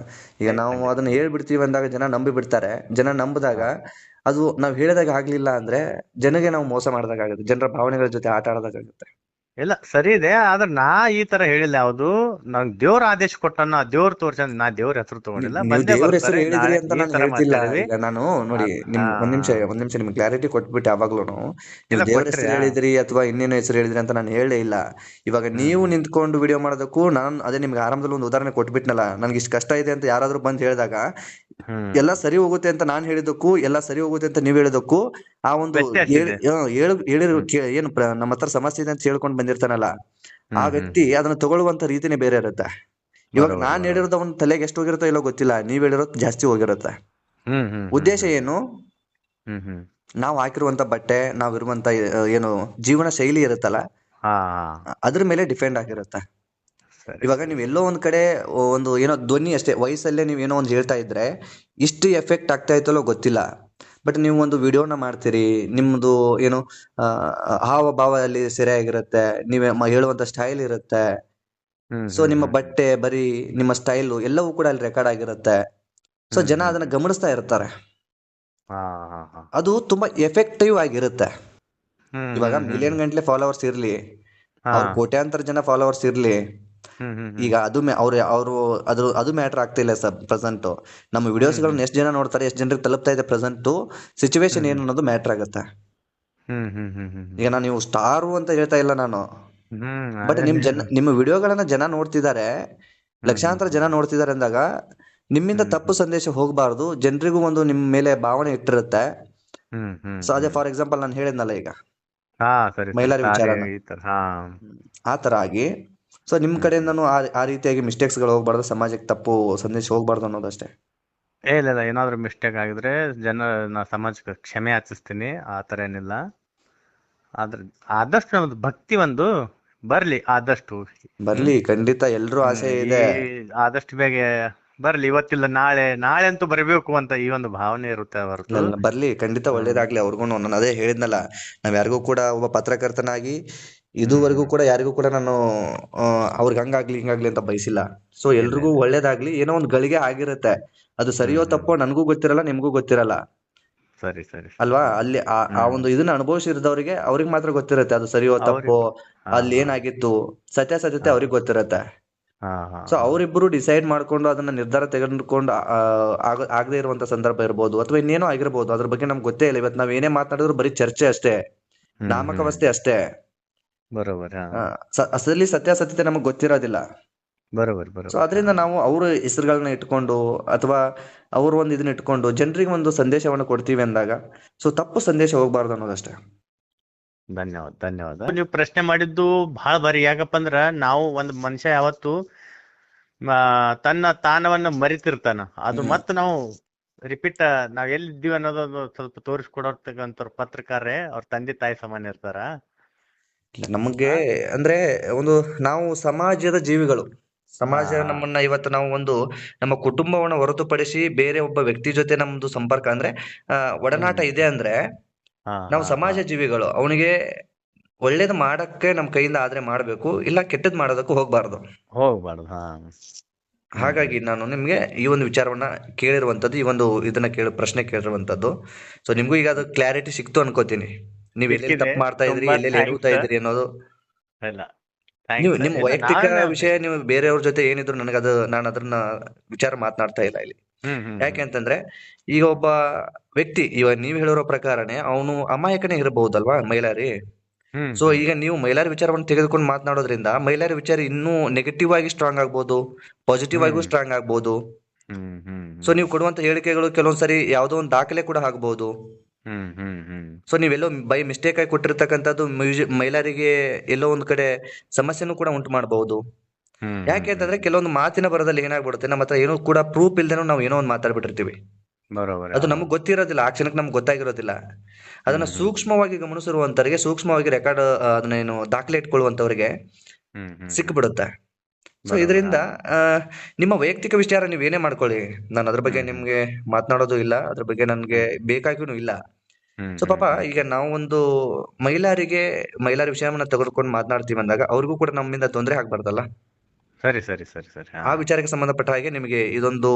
ಈಗ ನಾವು
ಖಂಡಿತ.
ಅದನ್ನ ಹೇಳ್ಬಿಡ್ತೀವಿ ಅಂದಾಗ ಜನ ನಂಬಿ ಬಿಡ್ತಾರೆ. ಜನ ನಂಬಿದಾಗ
ಹಾ.
ಅದು ನಾವ್ ಹೇಳಿದಾಗ ಆಗ್ಲಿಲ್ಲ ಅಂದ್ರೆ ಜನಗೆ ನಾವು ಮೋಸ ಮಾಡಿದಾಗ ಆಗುತ್ತೆ, ಜನರ ಭಾವನೆಗಳ ಜೊತೆ ಆಟ ಆಡೋದಾಗುತ್ತೆ.
ಇಲ್ಲ ಸರಿ ಇದೆ, ಆದ್ರೆ ನಾ ಈ ತರ ಹೇಳಿಲ್ಲ. ಯಾವ್ದು ನಂಗ್ ದೇವ್ರ ಆದೇಶ ಕೊಟ್ಟನ, ದೇವ್ರ ತೋರ್ಸಂದ್, ನಾ ದೇವ್ರ ಹೆಸರು ತಗೊಂಡಿಲ್ಲ.
ನೀವು
ಬಂದೇ
ದೇವ್ರ ಹೆಸರು
ಬರ್ತಾರೆ
ಹೇಳಿದ್ರಿ
ನಾಳೆ
ಅಂತ
ಈ
ನಾನು
ತರ
ಹೇಳ್ತಿಲ್ಲ.
ಮಾತಾಡಿವಿ.
ಈಗ ನಾನು ನೋಡಿ,
ಹಾ
ಒಂದ್ ನಿಮಿಷ ನಿಮ್ಗೆ ಕ್ಲಾರಿಟಿ ಕೊಟ್ಬಿಟ್ಟು ಯಾವಾಗ್ಲೂ ನೀವು
ಇಲ್ಲ
ದೇವ್ರ
ಕೊಟ್ರಿ.
ಹೆಸರು ಹೇಳಿದ್ರಿ ಅಥವಾ ಇನ್ನೇನು ಹೆಸರು ಹೇಳಿದ್ರಿ ಅಂತ ನಾನು ಹೇಳೇ ಇಲ್ಲ. ಇವಾಗ ನೀವು
ಹ್ಮ್
ನಿಂತ್ಕೊಂಡು ವಿಡಿಯೋ ಮಾಡೋದಕ್ಕೂ ನಾನು ಅದೇ ನಿಮ್ಗೆ ಆರಂಭದಲ್ಲಿ ಒಂದು ಉದಾಹರಣೆ ಕೊಟ್ಬಿಟ್ನಲ್ಲ, ನನ್ಗೆ ಇಷ್ಟು ಕಷ್ಟ ಇದೆ ಅಂತ ಯಾರಾದ್ರೂ ಬಂದು ಹೇಳಿದಾಗ
ಹ್ಮ್
ಎಲ್ಲ ಸರಿ ಹೋಗುತ್ತೆ ಅಂತ ನಾನು ಹೇಳಿದಕ್ಕೂ, ಎಲ್ಲ ಸರಿ ಹೋಗುತ್ತೆ ಅಂತ ನೀವ್ ಹೇಳಿದಕ್ಕೂ ಆ ಒಂದು
ವ್ಯತ್ಯಾಸ ಇದೆ.
ಹೇಳಿರೋ
ಹ್ಮ್
ಏನು ನಮ್ಮ ಹತ್ರ ಸಮಸ್ಯೆ ಇದೆ ಅಂತ ಹೇಳ್ಕೊಂಡು ಬಂದಿರ್ತಾನಲ್ಲ, ಆ
ಹ್ಮ್
ವ್ಯಕ್ತಿ ಅದನ್ನ ತಗೊಳ್ಳುವಂತ ರೀತಿನೇ ಬೇರೆ ಇರುತ್ತೆ. ಇವಾಗ
ಬರೋಬರ್
ನಾನ್
ಬರೋಬರ್.
ಹೇಳಿರೋದು ಅವ್ನ ತಲೆಗೆ ಎಷ್ಟು ಹೋಗಿರುತ್ತೋ ಇಲ್ಲೋ ಗೊತ್ತಿಲ್ಲ, ನೀವ್ ಹೇಳಿರೋದು ಜಾಸ್ತಿ ಹೋಗಿರುತ್ತೆ.
ಹ್ಮ್ ಹ್ಮ್
ಉದ್ದೇಶ ಏನು?
ಹ್ಮ್
ನಾವು ಹಾಕಿರುವಂತ ಬಟ್ಟೆ, ನಾವಿರುವಂತ ಏನು ಜೀವನ ಶೈಲಿ ಇರುತ್ತಲ್ಲ,
ಹಾ
ಅದ್ರ ಮೇಲೆ ಡಿಪೆಂಡ್ ಆಗಿರುತ್ತೆ.
ಸರಿ
ಇವಾಗ
ಸರಿ
ನೀವ್
ಸರಿ.
ಎಲ್ಲೋ ಒಂದ್ ಕಡೆ ಒಂದು ಏನೋ ಧ್ವನಿ ಅಷ್ಟೇ, ವಯಸ್ಸಲ್ಲೇ ನೀವ್ ಏನೋ ಒಂದು ಹೇಳ್ತಾ ಇದ್ರೆ ಇಷ್ಟು ಎಫೆಕ್ಟ್ ಆಗ್ತಾ ಇತ್ತಲ್ಲೋ ಗೊತ್ತಿಲ್ಲ. ಬಟ್ ನೀವು ಒಂದು ವಿಡಿಯೋನ ಮಾಡ್ತೀರಿ, ನಿಮ್ದು ಏನು ಆ ಹಾವ ಭಾವ ಅಲ್ಲಿ ಸರಿಯಾಗಿರುತ್ತೆ, ನೀವೇ ಹೇಳುವಂತ ಸ್ಟೈಲ್ ಇರುತ್ತೆ. ಸೊ ನಿಮ್ಮ
ಹ್ಮ್
ಬಟ್ಟೆ, ಬರೀ ನಿಮ್ಮ ಸ್ಟೈಲು ಎಲ್ಲವೂ ಕೂಡ ಅಲ್ಲಿ ರೆಕಾರ್ಡ್ ಆಗಿರುತ್ತೆ. ಸೊ ಜನ ಅದನ್ನ
ಹ್ಮ್
ಗಮನಿಸ್ತಾ ಇರ್ತಾರೆ.
ಹಾ ಹಾ ಹಾ
ಅದು ತುಂಬಾ ಎಫೆಕ್ಟಿವ್ ಆಗಿರುತ್ತೆ. ಇವಾಗ
ಹ್ಮ್
ಮಿಲಿಯನ್ ಗಂಟ್ಲೆ ಫಾಲೋವರ್ಸ್ ಇರ್ಲಿ,
ಹಾ
ಅವ್ರ ಕೋಟ್ಯಾಂತರ ಜನ ಫಾಲೋವರ್ಸ್ ಇರ್ಲಿ,
ಹ್ಮ್
ಈಗ ಅದು ಅವರು ಅದು ಮ್ಯಾಟರ್ ಆಗ್ತಿಲ್ಲ ಸರ್. ಪ್ರೆಸೆಂಟ್ ನಮ್ಮ
ಹ್ಮ್ ಹ್ಮ್
ವಿಡಿಯೋಸ್ಗಳನ್ನ ಎಷ್ಟು ಜನ ನೋಡ್ತಾರೆ, ಎಷ್ಟು ಜನರಿಗೆ ತಲುಪ್ತಾ ಇದೆ, ಪ್ರೆಸೆಂಟ್ ಸಿಚುವೇಶನ್ ಏನು
ಹ್ಮ್
ಅನ್ನೋದು ಮ್ಯಾಟರ್ ಆಗುತ್ತೆ.
ಹ್ಮ್ ಹ್ಮ್ ಹ್ಮ್ ಹ್ಮ್
ಈಗ ನಾನು ನೀವು ಸ್ಟಾರು ಅಂತ ಹೇಳ್ತಾ ಇಲ್ಲ ನಾನು, ಬಟ್
ಅದೇ
ನಿಮ್ಮ ವಿಡಿಯೋಗಳನ್ನ ಜನ ನೋಡ್ತಿದ್ದಾರೆ. ಲಕ್ಷಾಂತರ ಜನ ನೋಡ್ತಿದ್ದಾರೆ ಅಂದಾಗ ನಿಮ್ಮಿಂದ ತಪ್ಪು ಸಂದೇಶ ಹೋಗಬಾರ್ದು, ಜನರಿಗೂ ಒಂದು ನಿಮ್ಮ ಮೇಲೆ ಭಾವನೆ ಇಟ್ಟಿರುತ್ತೆ. ಸೊ ಅದೇ ಫಾರ್ ಎಕ್ಸಾಂಪಲ್ ನಾನು ಹೇಳಿದ್ನಲ್ಲ ಈಗ ಮೈಲಾರಿ ವಿಚಾರನ, ಆ ತರ ಆಗಿ ಸೊ ನಿಮ್ ಕಡೆಯಿಂದನೂ ಆ ರೀತಿಯಾಗಿ ಮಿಸ್ಟೇಕ್ಸ್ ಗಳು ಹೋಗ್ಬಾರ್ದು, ಸಮಾಜಕ್ಕೆ ತಪ್ಪು ಸಂದೇಶ ಹೋಗ್ಬಾರ್ದು ಅನ್ನೋದಷ್ಟೇ.
ಇಲ್ಲ ಏನಾದ್ರು ಮಿಸ್ಟೇಕ್ ಆಗಿದ್ರೆ ನಾ ಸಮಾಜಕ್ಕೆ ಕ್ಷಮೆ ಯಾಚಿಸ್ತೀನಿ, ಆ ತರ ಏನಿಲ್ಲ. ಆದ್ರೆ ಆದಷ್ಟು ನಮ್ದು ಭಕ್ತಿ ಒಂದು ಬರ್ಲಿ, ಆದಷ್ಟು
ಬರ್ಲಿ, ಖಂಡಿತ ಎಲ್ರೂ ಆಸೆ ಇದೆ.
ಆದಷ್ಟು ಬೇಗ ಬರ್ಲಿ, ಇವತ್ತಿಲ್ಲ ನಾಳೆ, ನಾಳೆ ಅಂತೂ ಬರಬೇಕು ಅಂತ ಈ ಒಂದು ಭಾವನೆ ಇರುತ್ತೆ ಹೊರತು.
ಬರ್ಲಿ, ಖಂಡಿತ ಒಳ್ಳೇದಾಗ್ಲಿ ಅವ್ರಿಗೂ. ನಾನು ಅದೇ ಹೇಳಿದ್ನಲ್ಲ, ನಾವ್ ಯಾರಿಗೂ ಕೂಡ ಒಬ್ಬ ಪತ್ರಕರ್ತನಾಗಿ ಇದುವರೆಗೂ ಕೂಡ ಯಾರಿಗೂ ಕೂಡ ನಾನು ಅವ್ರಿಗೆ ಹಂಗಾಗ್ಲಿ ಹಿಂಗಾಗ್ಲಿ ಅಂತ ಬಯಸಿಲ್ಲ. ಸೊ ಎಲ್ರಿಗೂ ಒಳ್ಳೇದಾಗ್ಲಿ. ಏನೋ ಒಂದ್ ಗಳಿಗೆ ಆಗಿರುತ್ತೆ, ಅದು ಸರಿಯೋ ತಪ್ಪೋ ನನಗೂ ಗೊತ್ತಿರಲ್ಲ, ನಿಮ್ಗೂ ಗೊತ್ತಿರಲ್ಲ.
ಸರಿ ಸರಿ
ಅಲ್ವಾ? ಅಲ್ಲಿ ಆ ಒಂದು ಇದನ್ನ ಅನುಭವಿಸಿದವರಿಗೆ ಅವ್ರಿಗೆ ಮಾತ್ರ ಗೊತ್ತಿರುತ್ತೆ ಅದು ಸರಿಯೋ ತಪ್ಪೋ, ಅಲ್ಲಿ ಏನಾಗಿತ್ತು, ಸತ್ಯಾಸತ್ಯತೆ ಅವ್ರಿಗೆ ಗೊತ್ತಿರತ್ತೆ. ಸೊ ಅವರಿಬ್ಬರು ಡಿಸೈಡ್ ಮಾಡ್ಕೊಂಡು ಅದನ್ನ ನಿರ್ಧಾರ ತೆಗೆದುಕೊಂಡು ಆಗದೆ ಇರುವಂತ ಸಂದರ್ಭ ಇರ್ಬೋದು, ಅಥವಾ ಇನ್ನೇನೋ ಆಗಿರ್ಬೋದು, ಅದ್ರ ಬಗ್ಗೆ ನಮ್ಗೆ ಗೊತ್ತೇ ಇಲ್ಲ. ಇವತ್ತು ನಾವ್ ಏನೇ ಮಾತನಾಡಿದ್ರು ಬರೀ ಚರ್ಚೆ ಅಷ್ಟೇ, ನಾಮಕಾವಸ್ಥೆ ಅಷ್ಟೇ.
ಬರೋಬರ್.
ಅಸಲಿ ಸತ್ಯಾಸತ್ಯತೆ ನಮಗ್ ಗೊತ್ತಿರೋದಿಲ್ಲ.
ಬರೋಬರ್.
ಸೊ ಅದರಿಂದ ನಾವು ಅವ್ರ ಹೆಸರುಗಳನ್ನ ಇಟ್ಕೊಂಡು ಅಥವಾ ಅವ್ರ ಒಂದು ಇದನ್ನ ಇಟ್ಕೊಂಡು ಜನರಿಗೆ ಒಂದು ಸಂದೇಶವನ್ನು ಕೊಡ್ತೀವಿ ಅಂದಾಗ ಸೊ ತಪ್ಪು ಸಂದೇಶ ಹೋಗ್ಬಾರ್ದು ಅನ್ನೋದಷ್ಟೇ.
ಧನ್ಯವಾದ. ನೀವು ಪ್ರಶ್ನೆ ಮಾಡಿದ್ದು ಬಹಳ ಬಾರಿ. ಯಾಕಪ್ಪ ಅಂದ್ರ ನಾವು ಒಂದ್ ಮನುಷ್ಯ ಯಾವತ್ತು ತನ್ನ ತಾನವನ್ನ ಮರಿತಿರ್ತಾನ, ಅದು ಮತ್ತೆ ನಾವು ರಿಪೀಟ್ ನಾವ್ ಎಲ್ಲಿದ್ದೀವಿ ಅನ್ನೋದು ಸ್ವಲ್ಪ ತೋರಿಸ್ಕೊಡೋರ್ತಕ್ಕಂಥ ಪತ್ರಕಾರರೇ ಅವ್ರ ತಂದೆ ತಾಯಿ ಸಮಾನ ಇರ್ತಾರ.
ನಮಗೆ ಅಂದ್ರೆ ಒಂದು ನಾವು ಸಮಾಜದ ಜೀವಿಗಳು. ಸಮಾಜ ನಮ್ಮನ್ನ ಇವತ್ತು ನಾವು ಒಂದು ನಮ್ಮ ಕುಟುಂಬವನ್ನ ಹೊರತುಪಡಿಸಿ ಬೇರೆ ಒಬ್ಬ ವ್ಯಕ್ತಿ ಜೊತೆ ನಮ್ದು ಸಂಪರ್ಕ ಅಂದ್ರೆ ಒಡನಾಟ ಇದೆ ಅಂದ್ರೆ ನಾವು ಸಮಾಜ ಜೀವಿಗಳು. ಅವನಿಗೆ ಒಳ್ಳೇದು ಮಾಡಕ್ಕೆ ನಮ್ ಕೈಯಿಂದ ಆದ್ರೆ ಮಾಡ್ಬೇಕು, ಇಲ್ಲ ಕೆಟ್ಟದ್ ಮಾಡೋದಕ್ಕೂ ಹೋಗ್ಬಾರ್ದು. ಹಾಗಾಗಿ ನಾನು ನಿಮ್ಗೆ ಈ ಒಂದು ವಿಚಾರವನ್ನ ಕೇಳಿರುವಂತದ್ದು, ಈ ಒಂದು ಇದನ್ನ ಪ್ರಶ್ನೆ ಕೇಳಿರುವಂತದ್ದು. ಸೊ ನಿಮ್ಗೂ ಈಗ ಅದು ಕ್ಲಾರಿಟಿ ಸಿಕ್ತು ಅನ್ಕೋತೀನಿ, ನೀವ್ ಎಲ್ಲೆಲ್ಲಿ ತಪ್ಪು ಮಾಡ್ತಾ ಇದ್ರಿ, ಎಲ್ಲೆಲ್ಲಿ ಎಡುತ್ತಾ ಇದ್ರಿ ಅನ್ನೋದು. ನೀವು ನಿಮ್ ವೈಯಕ್ತಿಕ ವಿಷಯ ನೀವು ಬೇರೆಯವ್ರ ಜೊತೆ ಏನಿದ್ರು ನನಗದು ನಾನು ಅದನ್ನ ವಿಚಾರ ಮಾತನಾಡ್ತಾ ಇಲ್ಲ ಇಲ್ಲಿ. ಯಾಕೆ ಅಂತಂದ್ರೆ ಈಗ ಒಬ್ಬ ವ್ಯಕ್ತಿ ಇವಾಗ ನೀವ್ ಹೇಳಿರೋ ಪ್ರಕಾರನೇ ಅವನು ಅಮಾಯಕನೇ ಇರಬಹುದಲ್ವಾ ಮೈಲಾರಿ. ಸೊ ಈಗ ನೀವು ಮೈಲಾರಿ ವಿಚಾರವನ್ನು ತೆಗೆದುಕೊಂಡು ಮಾತನಾಡೋದ್ರಿಂದ ಮೈಲಾರಿ ವಿಚಾರ ಇನ್ನೂ ನೆಗೆಟಿವ್ ಆಗಿ ಸ್ಟ್ರಾಂಗ್ ಆಗ್ಬೋದು, ಪಾಸಿಟಿವ್ ಆಗಿಯೂ ಸ್ಟ್ರಾಂಗ್ ಆಗ್ಬೋದು. ಸೊ ನೀವು ಕೊಡುವಂತ ಹೇಳಿಕೆಗಳು ಕೆಲವೊಂದ್ಸರಿ ಯಾವ್ದೋ ಒಂದು ದಾಖಲೆ ಕೂಡ ಆಗ್ಬಹುದು. ಸೊ ನೀವೆಲ್ಲೋ ಬೈ ಮಿಸ್ಟೇಕ್ ಆಗಿ ಕೊಟ್ಟಿರ್ತಕ್ಕಂಥದ್ದು ಮೈಲಾರಿಗೆ ಎಲ್ಲೋ ಒಂದ್ ಕಡೆ ಸಮಸ್ಯೆನೂ ಕೂಡ ಉಂಟು ಮಾಡಬಹುದು. ಯಾಕೆ ಅಂತಂದ್ರೆ ಕೆಲವೊಂದು ಮಾತಿನ ಬರದಲ್ಲಿ ಏನಾಗ್ಬಿಡುತ್ತೆ, ನಮ್ಮ ಹತ್ರ ಏನೋ ಕೂಡ ಪ್ರೂಫ್ ಇಲ್ದೇನೂ ನಾವು ಏನೋ ಒಂದು ಮಾತಾಡ್ಬಿಟ್ಟಿರ್ತೀವಿ. ಅದು ನಮಗ್ ಗೊತ್ತಿರೋದಿಲ್ಲ, ಆ ಕ್ಷಣಕ್ಕೆ ನಮ್ಗೆ ಗೊತ್ತಾಗಿರೋದಿಲ್ಲ. ಅದನ್ನ ಸೂಕ್ಷ್ಮವಾಗಿ ಗಮನಿಸಿರುವಂತವರಿಗೆ, ಸೂಕ್ಷ್ಮವಾಗಿ ರೆಕಾರ್ಡ್ ಅದನ್ನ ಏನು ದಾಖಲೆ ಇಟ್ಕೊಳ್ಳುವಂತವ್ರಿಗೆ ಸಿಕ್ಬಿಡುತ್ತೆ. ಸೊ ಇದರಿಂದ ನಿಮ್ಮ ವೈಯಕ್ತಿಕ ವಿಚಾರ ನೀವ್ ಏನೇ ಮಾಡ್ಕೊಳ್ಳಿ, ನಾನು ಅದ್ರ ಬಗ್ಗೆ ನಿಮ್ಗೆ ಮಾತನಾಡೋದು ಇಲ್ಲ, ಅದ್ರ ಬಗ್ಗೆ ನನ್ಗೆ ಬೇಕಾಗಿನೂ ಇಲ್ಲ. ಸೊ ಪಾಪ ಈಗ ನಾವು ಒಂದು ಮೈಲಾರಿ ವಿಷಯವನ್ನ ತೆಗೆದುಕೊಂಡು ಮಾತನಾಡ್ತೀವಿ ಅಂದಾಗ ಅವ್ರಿಗೂ ಕೂಡ ನಮ್ಮಿಂದ ತೊಂದರೆ ಆಗ್ಬಾರ್ದಲ್ಲ.
ಸರಿ.
ಆ ವಿಚಾರಕ್ಕೆ ಸಂಬಂಧಪಟ್ಟ ಹಾಗೆ ನಿಮಗೆ ಇದೊಂದು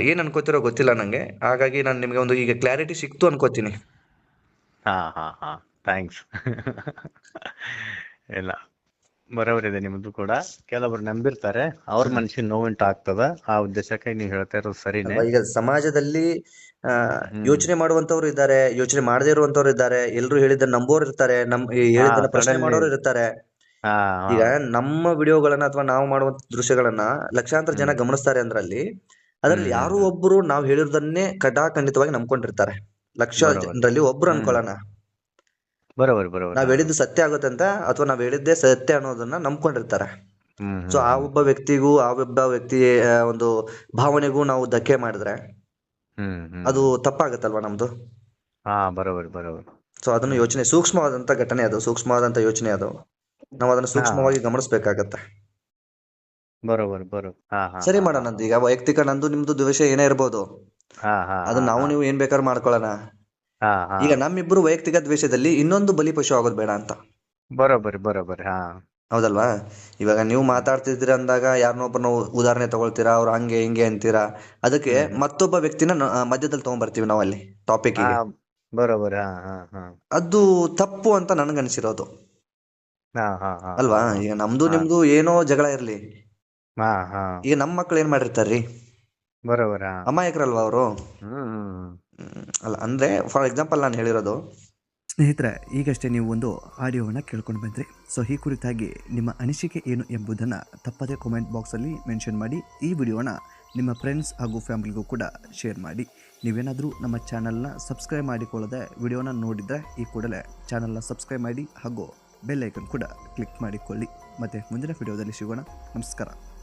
ಏನ್ ಅನ್ಕೋತಿರೋ ಗೊತ್ತಿಲ್ಲ ನಂಗೆ. ಹಾಗಾಗಿ ನಾನು ನಿಮ್ಗೆ ಒಂದು ಈಗ ಕ್ಲಾರಿಟಿ ಸಿಕ್ತು ಅನ್ಕೋತೀನಿ.
ಥ್ಯಾಂಕ್ಸ್. ಇಲ್ಲ ಬರೋಬರಿದೆ ನಿಮ್ದು ಕೂಡ. ಕೆಲವೊಬ್ರು ನಂಬಿರ್ತಾರೆ, ಅವ್ರ ಮನುಷ್ಯನ್ ನೋವುಂಟು ಆಗ್ತದ, ಆ ಉದ್ದೇಶಕ್ಕೆ ನೀವು ಹೇಳ್ತಾ ಇರೋದು ಸರಿನೇ.
ಈಗ ಸಮಾಜದಲ್ಲಿ ಯೋಚನೆ ಮಾಡುವಂತವ್ರು ಇದ್ದಾರೆ, ಯೋಚನೆ ಮಾಡದೇ ಇರುವಂತವ್ರು ಇದ್ದಾರೆ, ಎಲ್ರು ಹೇಳಿದ್ದನ್ನ ನಂಬೋರು ಇರ್ತಾರೆ, ಹೇಳಿದ್ದನ್ನ ಪ್ರಶ್ನೆ ಮಾಡೋರು ಇರ್ತಾರೆ. ಈಗ ನಮ್ಮ ವಿಡಿಯೋಗಳನ್ನ ಅಥವಾ ನಾವು ಮಾಡುವಂತ ದೃಶ್ಯಗಳನ್ನ ಲಕ್ಷಾಂತರ ಜನ ಗಮನಿಸ್ತಾರೆ ಅಂದ್ರಲ್ಲಿ ಅದ್ರಲ್ಲಿ ಯಾರು ಒಬ್ರು ನಾವ್ ಹೇಳಿರೋದನ್ನೇ ಖಂಡಿತವಾಗಿ ನಂಬ್ಕೊಂಡಿರ್ತಾರೆ. ಲಕ್ಷ ಜನರಲ್ಲಿ ಒಬ್ರು ಅನ್ಕೊಳ್ಳೋಣ ನಾವ್ ಹೇಳಿದ್ದು ಸತ್ಯ ಆಗುತ್ತೆ ಅಂತ, ಅಥವಾ ನಾವ್ ಹೇಳಿದ್ದೇ ಸತ್ಯ ಅನ್ನೋದನ್ನ ನಂಬ್ಕೊಂಡಿರ್ತಾರೆ. ಸೊ ಆ ಒಬ್ಬ ವ್ಯಕ್ತಿ ಒಂದು ಭಾವನೆಗೂ ನಾವು ಧಕ್ಕೆ ಮಾಡಿದ್ರೆ ಅದು ತಪ್ಪಾಗತ್ತಲ್ವಾ ನಮ್ದು. ಸೊ ಅದನ್ನು ಯೋಚನೆ, ಸೂಕ್ಷ್ಮವಾದಂತ ಘಟನೆ ಅದು, ಸೂಕ್ಷ್ಮವಾದಂತ ಯೋಚನೆ ಅದು. ನಾವು ಅದನ್ನ ಸೂಕ್ಷ್ಮವಾಗಿ ಗಮನಿಸ್ಬೇಕಾಗತ್ತೆ. ಸರಿ ಮಾಡೋಣ. ಈಗ ವೈಯಕ್ತಿಕ ನಂದು ನಿಮ್ದು ದ್ವೇಷ ಏನೇ ಇರ್ಬೋದು, ಅದು ನಾವು ನೀವು ಏನ್ ಬೇಕಾದ್ರೂ ಮಾಡ್ಕೊಳ್ಳೋಣ. ಈಗ ನಮ್ಮಿಬ್ರು ವೈಯಕ್ತಿಕ ದ್ವೇಷದಲ್ಲಿ ಇನ್ನೊಂದು ಬಲಿಪಶು ಆಗೋದು ಬೇಡ ಅಂತ. ಹೌದಲ್ವಾ? ಇವಾಗ ನೀವು ಮಾತಾಡ್ತಿದ್ದೀರ ಅಂದಾಗ ಯಾರನ್ನೊಬ್ಬರನ್ನ ಉದಾಹರಣೆ ತಗೊಳ್ತೀರಾ, ಅವ್ರು ಹಂಗೆ ಹಿಂಗೆ ಅಂತೀರಾ, ಅದಕ್ಕೆ ಮತ್ತೊಬ್ಬ ವ್ಯಕ್ತಿನ ಮಧ್ಯದಲ್ಲಿ ತಗೊಂಡ್ಬರ್ತೀವಿ ನಾವು ಅಲ್ಲಿ ಟಾಪಿಕ್. ಅದು ತಪ್ಪು ಅಂತ ನನ್ಗನ್ಸಿರೋದು ಅಲ್ವಾ? ಈಗ ನಮ್ದು ನಿಮ್ದು ಏನೋ ಜಗಳ ಇರ್ಲಿ, ಈಗ ನಮ್ ಮಕ್ಳು ಏನ್ ಮಾಡಿರ್ತಾರ್ರಿ, ಅಮಾಯಕರಲ್ವಾ ಅವರು? ಅಲ್ಲ ಅಂದ್ರೆ ಫಾರ್ ಎಕ್ಸಾಂಪಲ್ ನಾನು ಹೇಳಿರೋದು,
ಸ್ನೇಹಿತರೆ, ಈಗಷ್ಟೇ ನೀವು ಒಂದು ಆಡಿಯೋವನ್ನು ಕೇಳ್ಕೊಂಡು ಬಂದ್ರಿ. ಸೊ ಈ ಕುರಿತಾಗಿ ನಿಮ್ಮ ಅನಿಸಿಕೆ ಏನು ಎಂಬುದನ್ನು ತಪ್ಪದೇ ಕಾಮೆಂಟ್ ಬಾಕ್ಸಲ್ಲಿ ಮೆನ್ಷನ್ ಮಾಡಿ. ಈ ವಿಡಿಯೋನ ನಿಮ್ಮ ಫ್ರೆಂಡ್ಸ್ ಹಾಗೂ ಫ್ಯಾಮಿಲಿಗೂ ಕೂಡ ಶೇರ್ ಮಾಡಿ. ನೀವೇನಾದರೂ ನಮ್ಮ ಚಾನಲ್ನ ಸಬ್ಸ್ಕ್ರೈಬ್ ಮಾಡಿಕೊಳ್ಳದೆ ವಿಡಿಯೋನ ನೋಡಿದರೆ ಈ ಕೂಡಲೇ ಚಾನಲ್ನ ಸಬ್ಸ್ಕ್ರೈಬ್ ಮಾಡಿ ಹಾಗೂ ಬೆಲ್ ಐಕನ್ ಕೂಡ ಕ್ಲಿಕ್ ಮಾಡಿಕೊಳ್ಳಿ. ಮತ್ತು ಮುಂದಿನ ವಿಡಿಯೋದಲ್ಲಿ ಸಿಗೋಣ. ನಮಸ್ಕಾರ.